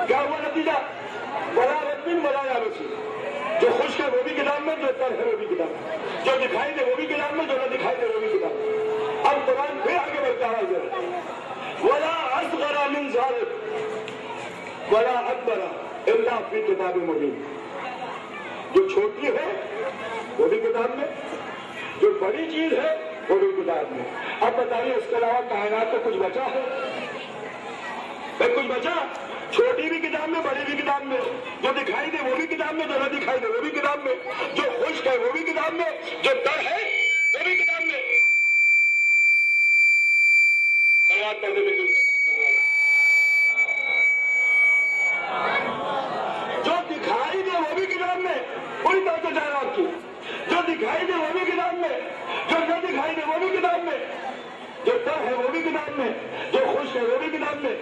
کیا ہوا نتیجہ؟ بلا رتن بلا یارسی. جو خشک ہے وہ بھی کتاب میں, جو تر ہے وہ بھی کتاب میں, جو دکھائی دے وہ بھی کتاب میں, جو نہ دکھائی دے وہ بھی کتاب میں. اب قرآن پھر آگے بڑھتا ہے وَلَا أَصْغَرَ مِنْ ذَلِكَ وَلَا أَكْبَرَ إِلَّا فِي كِتَابٍ مُبِينٍ. جو چھوٹی ہے وہ بھی کتاب میں, جو بڑی چیز ہے وہ بھی کتاب میں. اب بتائیے اس کے علاوہ کائنات میں کچھ بچا ہے؟ کچھ بچا؟ چھوٹی بھی کتاب میں, بڑی بھی کتاب میں, جو دکھائی دے وہ بھی کتاب میں, جو نہ دکھائی دے وہ بھی کتاب میں, جو خشک ہے وہ بھی کتاب میں, جو تر ہے وہ بھی کتاب میں. جو دکھائی دے وہ بھی کتاب میں, کوئی بات تو جائے آپ کی. جو دکھائی دے وہ بھی کتاب میں, جو نہ دکھائی دے وہ بھی کتاب میں, جو تر ہے وہ بھی کتاب میں, جو خشک ہے وہ بھی کتاب میں,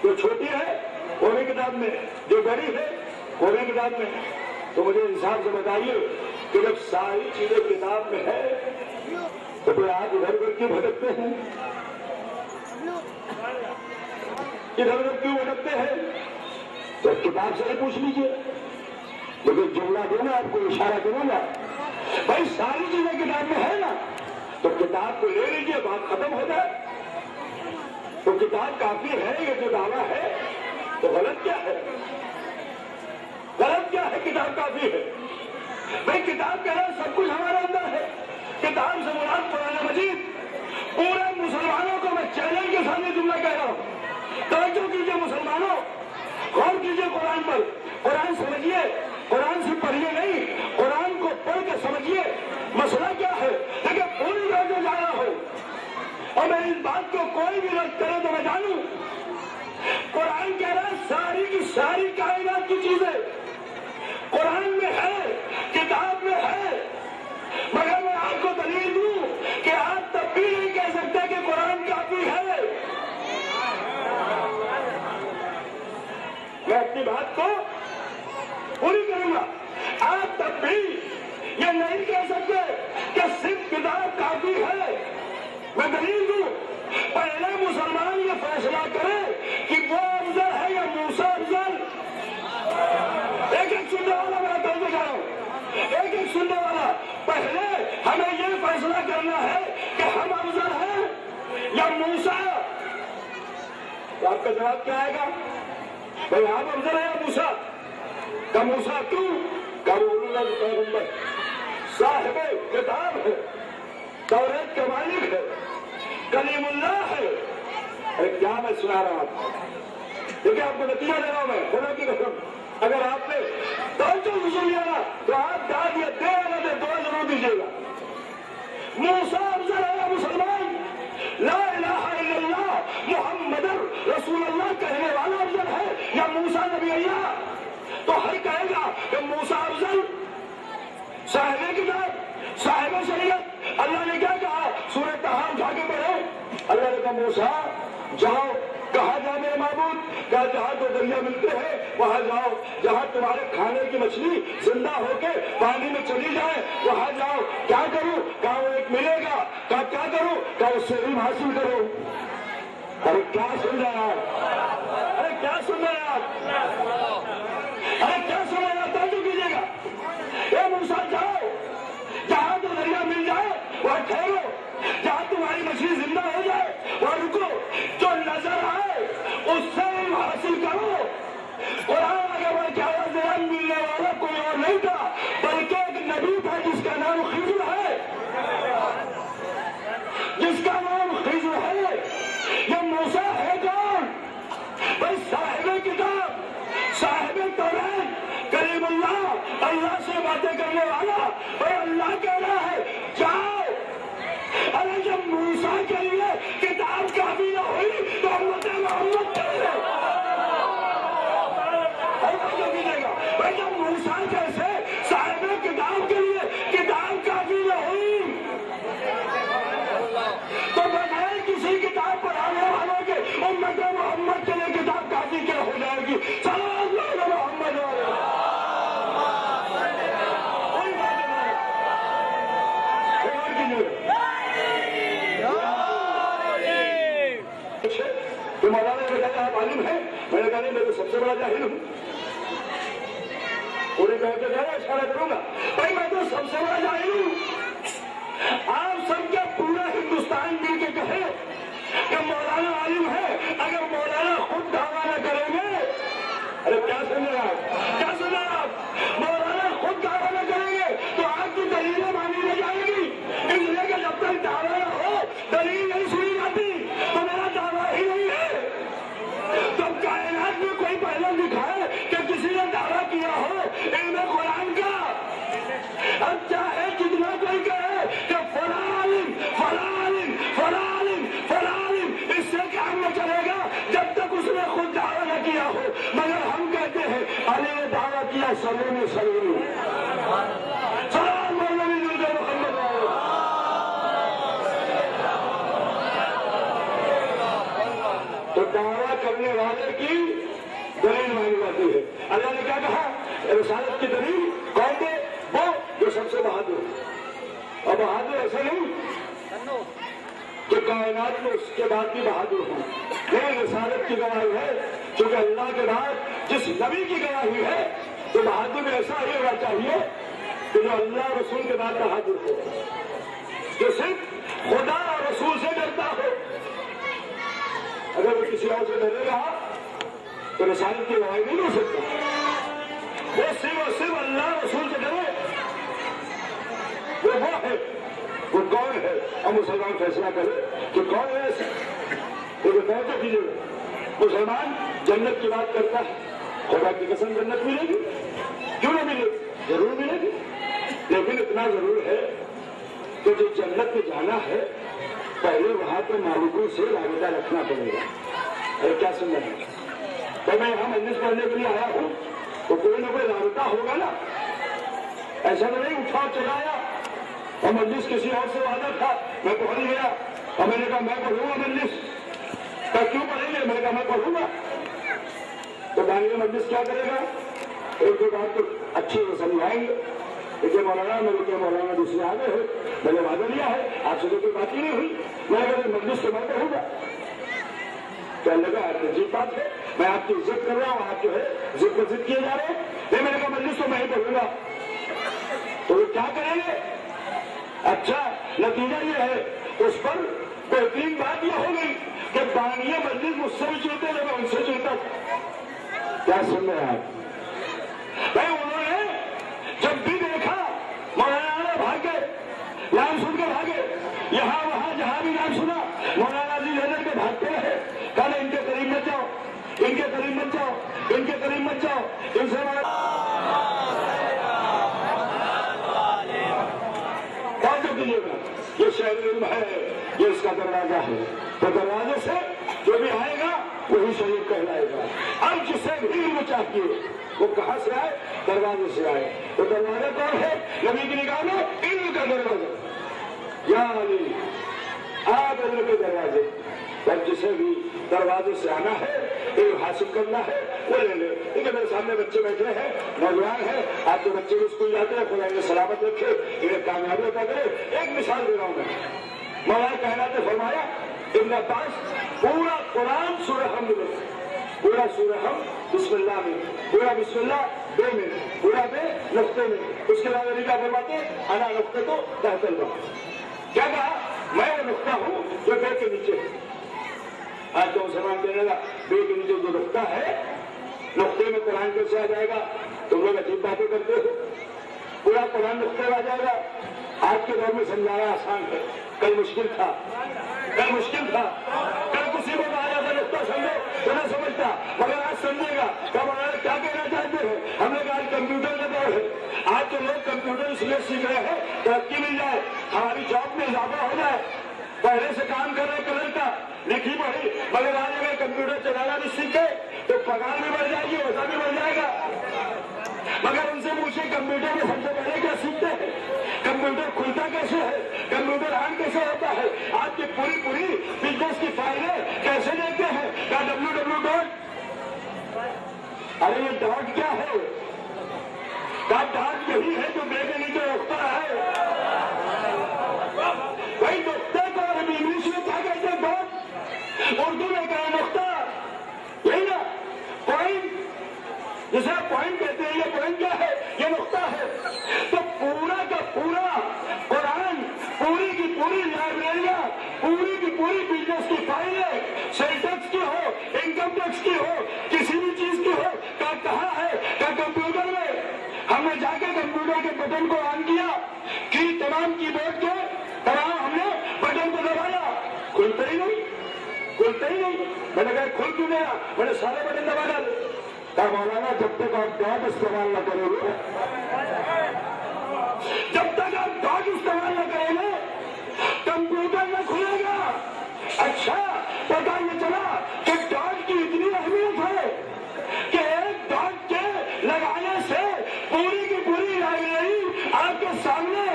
جو چھوٹی ہے وہ بھی کتاب میں, جو بڑی ہے وہ بھی کتاب میں. تو مجھے انصاف سے بتائیے کہ جب ساری چیزیں کتاب میں ہے تو پھر آپ ادھر ادھر کیوں بھٹکتے ہیں؟ ادھر ادھر کیوں بھٹکتے ہیں؟ جب کتاب سے ہی پوچھ لیجیے. لیکن جملہ دوں گا آپ کو, اشارہ کروں گا, بھائی ساری چیزیں کتاب میں ہے نا, تو کتاب کو لے لیجیے, بات ختم ہو جائے. تو کتاب کافی ہے, یہ جو دعویٰ ہے تو غلط کیا ہے؟ غلط کیا ہے؟ کتاب کافی ہے. بھائی کتاب کہہ رہا ہے سب کچھ ہمارے اندر ہے. کتاب سے مراد قرآن مجید. پورے مسلمانوں کو میں چیلنج کے سامنے جملہ کہہ رہا ہوں, توجہ کیجیے مسلمانوں, غور کیجیے قرآن پر. قرآن سمجھیے, قرآن سے پڑھیے نہیں, قرآن کو پڑھ کے سمجھیے مسئلہ کیا ہے. لیکن پوری روزے جا رہا ہوں اور میں اس بات کو کوئی بھی رد کرے تو میں جانوں قرآن کہہ رہا ہے ساری کی ساری کائنات کی چیزیں قرآن میں ہے, کتاب میں ہے. مگر میں آپ کو دلیل دوں کہ آپ تب بھی نہیں کہہ سکتے کہ قرآن کافی ہے. میں اپنی بات کو پوری کروں گا. آپ تب بھی یہ نہیں کہہ سکتے کہ صرف کتاب کافی ہے. میں دلیل دوں, پہلے مسلمان یہ فیصلہ کرے کہ وہ افضل ہے یا موسیٰ افضل. ایک ایک سننے والا, میں توجہ کر رہا ہوں, ایک ایک سننے والا, پہلے ہمیں یہ فیصلہ کرنا ہے کہ ہم افضل ہیں یا موسیٰ. تو آپ کا جواب کیا آئے گا؟ بھائی آپ افضل ہیں یا موسیٰ؟ کہ موسیٰ کیوں؟ کہ وہ اللہ کا پیغمبر, صاحب کتاب ہے, توریت کا مالک ہے, کلیم اللہ ہے. ارے کیا میں سنا رہا ہوں, دیکھیں آپ کو نتیجہ دے رہا ہوں میں, خدا کی قسم. اگر آپ نے توجہ سے سن لیا تو آپ داد یا دے والا دے دعا ضرور دیجیے گا. موسیٰ افضل ہے یا مسلمان؟ لا الہ الا اللہ محمد رسول اللہ کہنے والا افضل ہے یا موسیٰ نبی اللہ؟ تو ہر کہے گا کہ موسیٰ افضل, صاحب کتاب, صاحب شریعت. اللہ نے کیا کہا؟ سورہ طٰہٰ اٹھا کے پڑھو. اللہ نے کہا موسیٰ جاؤ. کہاں جا میرے معبود؟ کہا جہاں دو دریا ملتے ہیں وہاں جاؤ. جہاں تمہارے کھانے کی مچھلی زندہ ہو کے پانی میں چلی جائے وہاں جاؤ. کیا کروں؟ کہا وہ ایک ملے گا. کہا کیا کروں؟ کہا اس سے علم حاصل کرو. ارے کیا سن رہے آپ؟ ارے کیا سن رہے آپ؟ ارے کیا سن رہے آپ؟ توجہ کیجیے گا. اے موسیٰ جاؤ, جہاں تو دریا مل جائے وہاں ٹھہرو. جہاں تمہاری مچھلی زندہ ہو جائے وہاں رکو. جو نظر آئے اس سے علم حاصل کرو. قرآن آگے بڑھ کے آیا ذہن ملنے والا کوئی اور نہیں تھا بلکہ ایک نبی تھا جس کا نام خضر ہے. جس کا نام خضر ہے. یہ موسیٰ ہے کون؟ بھائی صاحب کتاب, صاحب تورات, کلیم اللہ, اللہ سے باتیں کرنے والا. اور اللہ کہہ رہا ہے جاؤ. ارے جب موسیٰ کے لیے کتاب کافی نہ ہوئی تو امت محمد کے لیے بھائی جب موسیٰ جیسے صاحب کتاب کے لیے کتاب کافی نہ ہوئی تو بغیر کسی کتاب پڑھانے والوں کے امت محمد کے لیے کتاب کافی کیا ہو جائے گی. صلی اللہ علیہ محمد تو مولانا نے بتایا آپ عالم ہیں. میں نے کہا نہیں, میں تو سب سے بڑا جاہل ہوں. پورے کہہ کے کہہ رہا اشارہ کروں گا بھائی میں تو سب سے بڑا جاہل ہوں. آپ سب کے پورا ہندوستان مل کے کہے کہ مولانا عالم ہے, اگر مولانا خود دعویٰ نہ کریں گے. ارے کیا سن رہے آپ؟ کیا سن رہے آپ؟ مولانا خود دعویٰ نہ کریں گے تو آپ کی دلیلیں مانی نہ جائیں گی. اس لیے کہ جب تک دعویٰ نہ ہو دلیل نہیں سنی جاتی تو میرا دعویٰ ہی نہیں ہے. تو کائنات میں کوئی پہلے دکھائے کہ کسی نے دعویٰ کیا ہو علم قرآن کا. اب چاہے جتنا کوئی کہے کہ فلاں عالم, فلاں عالم, فلاں عالم, فلاں عالم, اس سے کام نہ چلے گا جب تک اس نے خود دعویٰ نہ کیا ہو. مگر ہم کہتے ہیں علی نے دعویٰ کیا سلونی سلونی سلام مولوی درود محمد. تو دعویٰ کرنے والے کی دلیل مانی جاتی ہے. اللہ نے کیا کہا؟ رسالت کی دلیل کون دے؟ وہ جو سب سے بہادر. اور بہادر ایسے نہیں کہ کائنات میں اس کے بعد بھی بہادر ہوں. یہ رسالت کی گواہی ہے کیونکہ اللہ کے بعد جس نبی کی گواہی ہے تو بہادر میں ایسا ہی ہونا چاہیے کہ جو اللہ رسول کے بعد بہادر ہو, جو صرف خدا اور رسول سے ڈرتا ہو. اگر وہ کسی اور سے ڈرے گا تو رسالت کی گواہی نہیں ہو سکتا. وہ صرف اور صرف اللہ رسول سے ڈرے. وہ ہے, وہ کون ہے؟ اب مسلمان فیصلہ کرے کہ کون ہے ایسا. توجہ کیجیے گا, مسلمان جنت کی بات کرتا ہے. خدا کی قسم جنت ملے گی, کیوں نہ ملے گی؟ ضرور ملے گی. لیکن اتنا ضرور ہے کہ جو جنت میں جانا ہے پہلے وہاں کے مالکوں سے رابطہ رکھنا پڑے گا. ارے کیا سن رہے ہیں؟ تو میں یہاں مجلس پڑھنے کے لیے آیا ہوں تو کوئی نہ کوئی رابطہ ہوگا نا. ایسا تو نہیں اٹھا چلایا اور مجلس کسی اور سے وعدہ تھا, میں پڑھ گیا اور میں نے کہا میں پڑھوں گا مجلس. کیوں پڑھیں گے؟ میں نے کہا میں پڑھوں گا. تو بانی مجلس کیا کرے گا؟ ایک دو بات تو اچھی سے سمجھائیں گے. دیکھیے مولانا, میرے کیا مولانا دوسرے آگے ہے, میں نے وعدہ لیا ہے, آپ سے تو کوئی بات ہی نہیں ہوئی. میں اگر مجلس تو میں پڑھوں گا. کہنے لگا عجیب بات ہے, میں آپ کی عزت کر رہا ہوں, آپ جو ہے ضد پر ضد کیے جا رہے ہیں. نہیں, میں نے کہا مجلس تو میں ہی پڑھوں گا. تو وہ کیا کریں گے؟ اچھا نتیجہ یہ ہے, اس پر بہترین بات یہ ہو گئی کہ بانیہ مجلس مجھ سے بھی چلتے جب میں ان سے چلتا. کیا سن رہے ہیں آپ؟ بھائی انہوں نے جب بھی دیکھا مولانا بھاگے, نام سن کے بھاگے, یہاں وہاں جہاں بھی نام سنا مولانا جی لے کے بھاگتے رہے. کہا ان کے قریب مت جاؤ, ان کے قریب مت جاؤ, ان کے قریب مت جاؤ, ان سے کیجیے گا. یہ شہر علم ہے, یہ اس کا دروازہ ہے. تو دروازے سے جو بھی آئے گا وہی شریف کہلائے گا. اب جسے بھی علم چاہیے وہ کہاں سے آئے؟ دروازے سے آئے. تو دروازہ کون ہے نبی کی نگاہ میں؟ علم کا دروازہ. یا علی آپ علم کے دروازے. اور جسے بھی دروازے سے آنا ہے علم حاصل کرنا ہے وہ لے لے. کیونکہ میرے سامنے بچے بیٹھے ہیں, نوجوان ہیں, آپ کے بچے بھی اسکول جاتے ہیں, خدا انہیں سلامت رکھے, انہیں کامیابی عطا کرے. ایک مثال دے رہا ہوں میں. مولا کائنات نے فرمایا ابن عباس پورا قرآن سورہ حمد میں, پورا سورہ حمد بسم اللہ میں, پورا بسم اللہ بے میں, پورا بے نقطے میں. اس کے بعد علی کا فرماتے انا نقطے تو تحت الباء. کیا کہا؟ میں وہ نقطہ ہوں جو بے کے نیچے ہے. آج تو مسلمان کہنے لگا بے کے نیچے جو نقطہ ہے نقطے میں قرآن کیسے آ جائے گا؟ تم لوگ عجیب باتیں کرتے ہو. پورا قرآن نقطے میں آ جائے گا. آج کے دور میں سمجھانا آسان ہے, کل مشکل تھا, کل مشکل تھا. کل کسی کو کہا جاتا نقطہ سمجھو تو نہ سمجھتا, مگر آج سمجھے گا. کیا کہنا چاہتے ہیں؟ ہم نے کہا آج کمپیوٹر کا دور ہے. آج تو لوگ کمپیوٹر اس لیے سیکھ رہے ہیں ترقی مل جائے, ہماری جاب میں اضافہ ہو جائے. پہلے سے کام کر رہے کلر کا لکھی پڑھی, مگر آج اگر کمپیوٹر چلانا بھی سیکھے تو پگار بھی بڑھ جائے گی, ہوتا بھی بڑھ جائے گا. مگر ان سے پوچھے کمپیوٹر میں سب سے پہلے کیا سیکھتے ہیں, کمپیوٹر کھلتا کیسے ہے, کمپیوٹر آن کیسے ہوتا ہے, آپ کی پوری بزنس کی فائلیں کیسے دیکھتے ہیں. کیا www. ارے یہ ڈاٹ کیا ہے؟ کیا ڈاٹ یہی ہے جو بے کے نیچے رکھتا ہے؟ بھائی نقطے کو عربی انگلش میں کیا کہتے ہیں؟ ڈاٹ. اردو میں کہا نقطہ, یہی نا پوائنٹ, جسے آپ پوائنٹ کہتے ہیں. یہ پوائنٹ کیا ہے؟ یہ نقطہ ہے. تو پورا کا پورا قرآن, پوری کی پوری لائبریریاں, پوری کی پوری بزنس کی فائلیں, سیل ٹیکس کی ہو, انکم ٹیکس کی ہو, کسی بھی چیز کی ہو, کہاں ہے؟ کمپیوٹر میں. ہم نے جا کے کمپیوٹر کے بٹن کو آن کیا کہ تمام کی بورڈ کے تمام ہم نے بٹن کو دبایا, کھلتے ہی نہیں, کھلتے ہی نہیں. میں نے کہا کھل کیوں گیا؟ میں نے سارے بٹن دبا ڈالے. کہا مولانا جب تک آپ ڈاٹ استعمال نہ کریں گے, جب تک آپ ڈاٹ استعمال نہ کریں گے کمپیوٹر نہ کھلے گا. اچھا پتا یہ چلا کہ ڈاٹ کی اتنی اہمیت ہے کہ ایک ڈاٹ کے لگانے سے پوری کی پوری لائبریری آپ کے سامنے.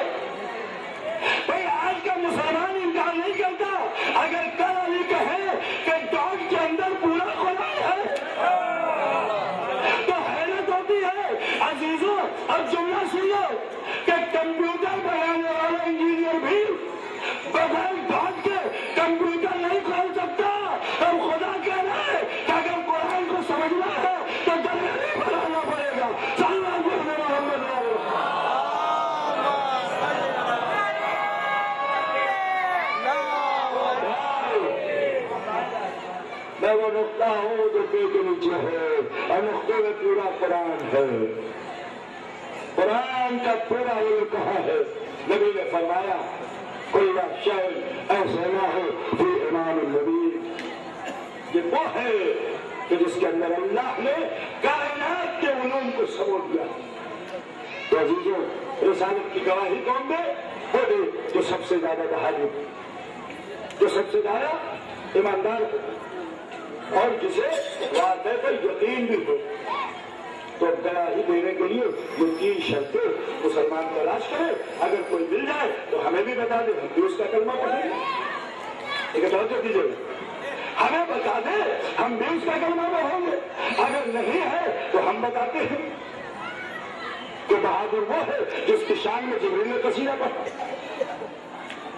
بھائی آج کا مسلمان انکار نہیں کرتا. اگر کل علی کہے کہ ڈاٹ کے اندر پورا قرآن ہے تو حیرت ہوتی ہے. عزیزوں اب جملہ سن لو کہ کمپیوٹر بنانے والا انجینئر بھی بغیر ڈاٹ کے کمپیوٹر نہیں کھول سکتا. اب خدا کہہ رہا ہے کہ اگر قرآن کو سمجھنا ہے تو ڈکشنری بنانا پڑے گا. میں وہ نقطہ ہوں جو بے کے نیچے ہے, اور نقطے میں پورا قرآن ہے. قرآن کا پورا علم کہاں ہے؟ نبی نے فرمایا کل شیء احصیناہ فی امام النبی. یہ وہ ہے کہ جس کے اندر اللہ نے کائنات کے علوم کو سمو دیا. تو عزیزوں رسالت کی گواہی کون دے؟ وہ دے جو سب سے زیادہ بہادر, جو سب سے زیادہ ایماندار ہو, اور جسے واقعے پر یقین بھی ہو. تو گواہی دینے کے لیے یہ 3 شرطیں مسلمان تلاش کرے. اگر کوئی مل جائے تو ہمیں بھی بتا دے, ہم بھی اس کا کلمہ پڑھیں گے. ایک توجہ دیجیے, ہمیں بتا دے ہم بھی اس کا کلمہ پڑھیں گے. اگر نہیں ہے تو ہم بتاتے ہیں کہ بہادر وہ ہے جس کی شان میں جبریل نے قصیدہ پڑھا.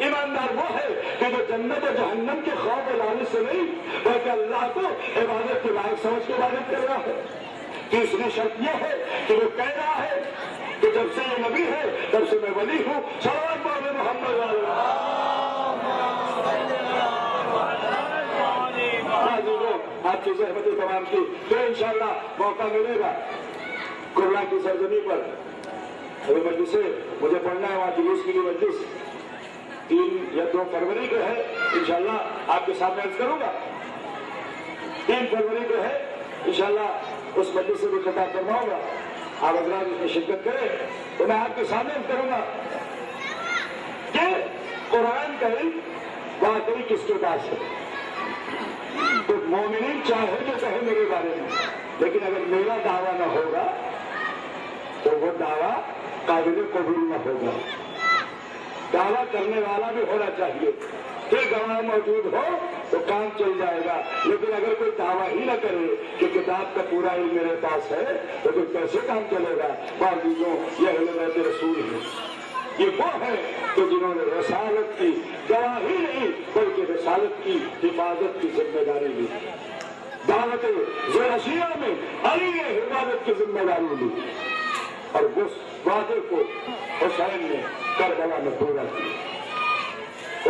ایماندار وہ ہے کہ جو جنت و جہنم کے خوف و لالچ سے نہیں بلکہ اللہ کو عبادت کے لائق سمجھ کے عبادت کر رہا ہے. تیسری شرط یہ ہے کہ وہ کہہ رہا ہے کہ جب سے یہ نبی ہے تب سے میں ولی ہوں. صلوات پڑھیں محمد آپ کی زحمت تمام کی. تو انشاءاللہ موقع ملے گا قرآن کی سرزمین پر. ابھی مجلس سے مجھے پڑھنا ہے وہاں جلوس کی مجلس 3 یا 2 فروری کو ہے. انشاءاللہ آپ کے سامنے عرض کروں گا. 3 فروری کو ہے انشاءاللہ. اس مجلس سے بھی خطاب کرواؤں گا. آپ حضرات اس میں شرکت کریں تو میں آپ کے سامنے عرض کروں گا کہ قرآن کا علم واقعی کس کے پاس ہے. تو مومنین چاہے جو کہے میرے بارے میں, لیکن اگر میرا دعویٰ نہ ہوگا تو وہ دعویٰ قابل قبول نہ ہوگا. دعویٰ کرنے والا بھی ہونا چاہیے. پھر گواہ موجود ہو تو کام چل جائے گا. لیکن اگر کوئی دعویٰ ہی نہ کرے کہ کتاب کا پورا علم میرے پاس ہے تو پھر کیسے کام چلے گا؟ باوجود یہ اہل بیت رسول ہیں. یہ وہ ہے کہ جنہوں نے رسالت کی گواہی نہیں بلکہ رسالت کی حفاظت کی ذمہ داری لی. دعوت ذرشیہ میں علی نے حفاظت کی ذمہ داری لی اور اس وعدے کو حسین نے کربلا میں پورا کیا.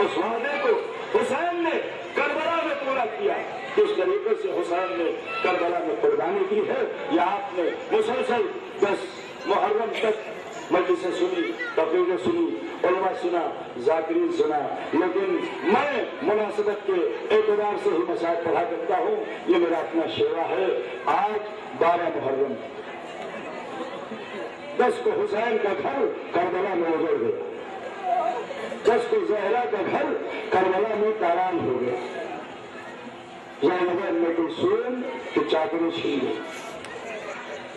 اس وعدے کو حسین نے کربلا میں پورا کیا. کس طریقے سے حسین نے کربلا میں قربانی کی ہے یہ آپ نے مسلسل 10 محرم تک مجلسیں سنی، تقریریں سنی، علماء سنا، ذاکرین سنا. لیکن میں مناسبت کے اعتبار سے ہی مسائل پڑھا کرتا ہوں. یہ میرا اپنا شیوا ہے. آج 12 محرم 10 کو حسین کا گھر کربلا میں اجڑ گیا. 10 کو زہرا کا گھر کربلا میں تاران ہو گیا. زینب میں کلثوم کی چادریں چھین گئی.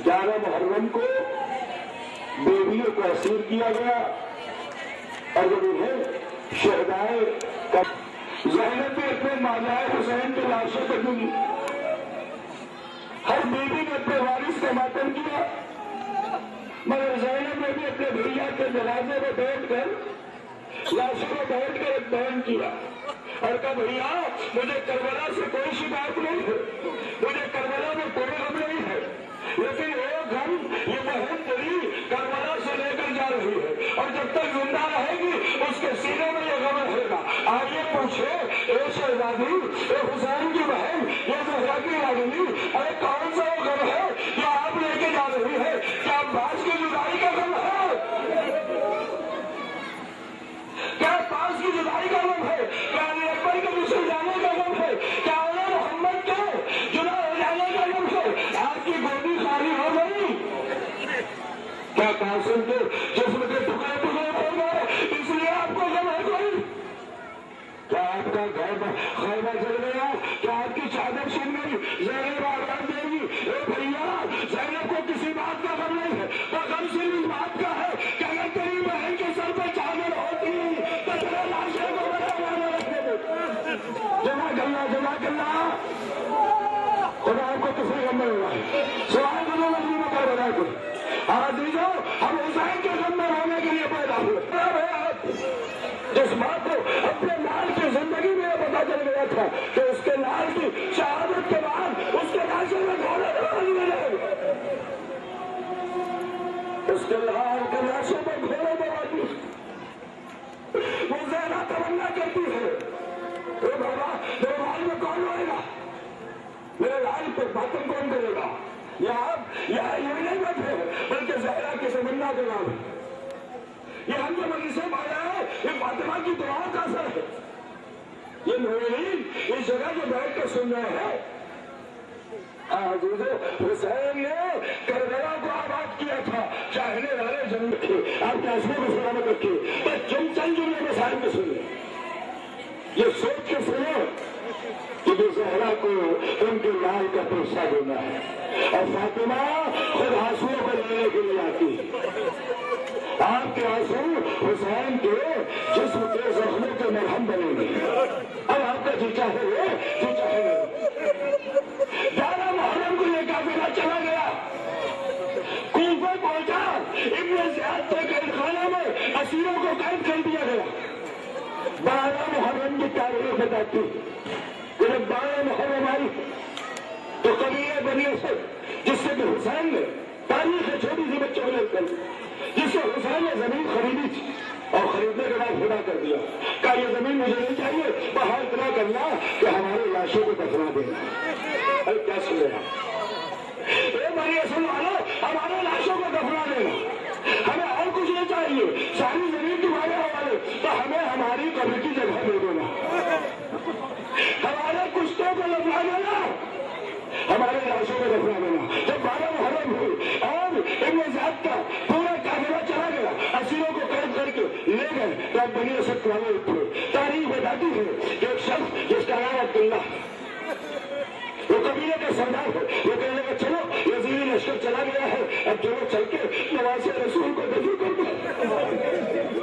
11 محرم کو بیویوں کو اسیر کیا گیا اور جب انہیں شہدائے زینب نے اپنے ماجائے حسین کے لاشوں پر ڈلی. ہر بیوی نے اپنے وارث کا ماتم کیا مگر زینب نے بھی اپنے بھیا کے جنازے میں بیٹھ کر لاشوں میں بیٹھ کر ایک بیان کیا اور کہا بھیا مجھے کربلا سے کوئی شکایت نہیں ہے، مجھے کربلا میں کوئی غم نہیں ہے، لیکن ایک غم یہ بہن تیری کربلا سے لے کر جا رہی ہے اور جب تک زندہ رہے گی اس کے سینے میں یہ غم رہے گا. آئیے پوچھے اے شہزادی، اے حسین کی بہن، یہ زہرا کی راگنی، ارے کون سا وہ غم ہے یہ آپ لے کے جا رہی ہے؟ کیا عباس کی جدائی کا غم ہے؟ کیا عباس کی جدائی کا غم ہے؟ کیا علی اکبر کے دوسرے جانے کا غم ہے؟ کیا اولا محمد کے جدا ہو جانے کا غم ہے؟ آپ کی گودی خالی ہو گئی؟ کیا قاسم کے جسم کے ٹکڑے ٹکڑے ہو گئے اس لیے آپ کو غم ہے کوئی؟ کیا آپ کا گھر خیمہ جل گیا؟ کیا آپ کی چادر چھن گئی؟ زینب آواز دے گی اے بھیا زینب کو کسی بات کا غم نہیں ہے، تو غم صرف اس بات کا ہے کہ اگر تیری بہن کے سر پہ چادر ہوتی تو تیرے لاشے کو بڑا رکھتے تھے. جزاک اللہ خدا آپ کو کسی غم نہیں ہوا ہے سوائے دونوں لفظی میں کر رہا ہے. عزیزو ہم حسین کے غم میں ہونے کے لیے پیدا ہوئے. جس ماں کو اپنے لال کی زندگی میں پتا چل گیا تھا کہ اس کے لال کی شہادت کے بعد اس کے لاشے میں گھوڑے دوڑ ملے، اس کے لال کے لاشے میں گھوڑے دوڑ وہ زیادہ تمنا کرتی ہے اے بابا میرے لال میں کون ہوئے گا، میرے لال پہ باتیں کون کرے گا؟ یہاں یہ نہیں بیٹھے بلکہ زہرا کی تمنا کے نام ہے. یہ ہم جو مجلسیں پایا ہے یہ فاطمہ کی دعاؤں کا اثر ہے. یہ مومنین اس جگہ جو بیٹھ کر سن رہے ہیں. حسین نے کربلا کو آباد کیا تھا، چاہنے والے جنت تھے. آپ کے عصموں کو سلامت رکھے. بس چند جملے میں سارے میں سنیں، یہ سوچ کے سنیں کہ جو زہرا کو ان کے لال کا پیسہ دینا ہے اور فاطمہ خود آنسوؤں کو لینے کے لیے آتی ہے. آپ کے آنسو حسین کے جسم کے زخموں کے مرہم بنے گے. اب آپ کا جی چاہے گا 11 محرم کو یہ قافلہ چلا گیا، کوفہ پہنچا، ابن زیاد کے قید خانہ میں اسیروں کو قید کر دیا گیا. 12 محرم کی تاریخ بتاتی کہ جب 12 محرم آئی تو قبیلہ بنی اسد جس سے کہ حسین نے تاریخ چھوٹی سی بچوں کو کر جس سے حسین نے زمین خریدی تھی اور خریدنے کے بعد خدا کر دیا کہ یہ زمین مجھے نہیں چاہیے، وہاں اتنا کرنا کہ ہمارے لاشوں کو دفنا دینا. ارے کیا سن رہے ہیں؟ اے بنی اسد والو ہمارے لاشوں کو دفنا دینا، ہمیں اور کچھ نہیں چاہیے، ساری زمین تمہارے حوالے، تو ہمیں ہماری قبر کی جگہ دے دینا، ہمارے کشتوں کو دفنا دینا، ہمارے لاشوں کو دفنا دینا. جب 12 محرم ہوئی اور ابن زیاد کا پورا قافلہ چلا گیا، اسیروں کو قید کر کے لے گئے تو اب بنی اسد والے اٹھے. تاریخ بتاتی ہے کہ ایک شخص جس کا نام عبداللہ وہ قبیلے کا سردار ہے، وہ کہنے لگا چلو یزیدی لشکر چلا گیا ہے، اب چلو چل کے نواز رسول کو دفن کر دو.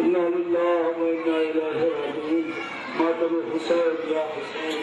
إنا لله وإنا إليه راجعون ماتم حسین یا حسین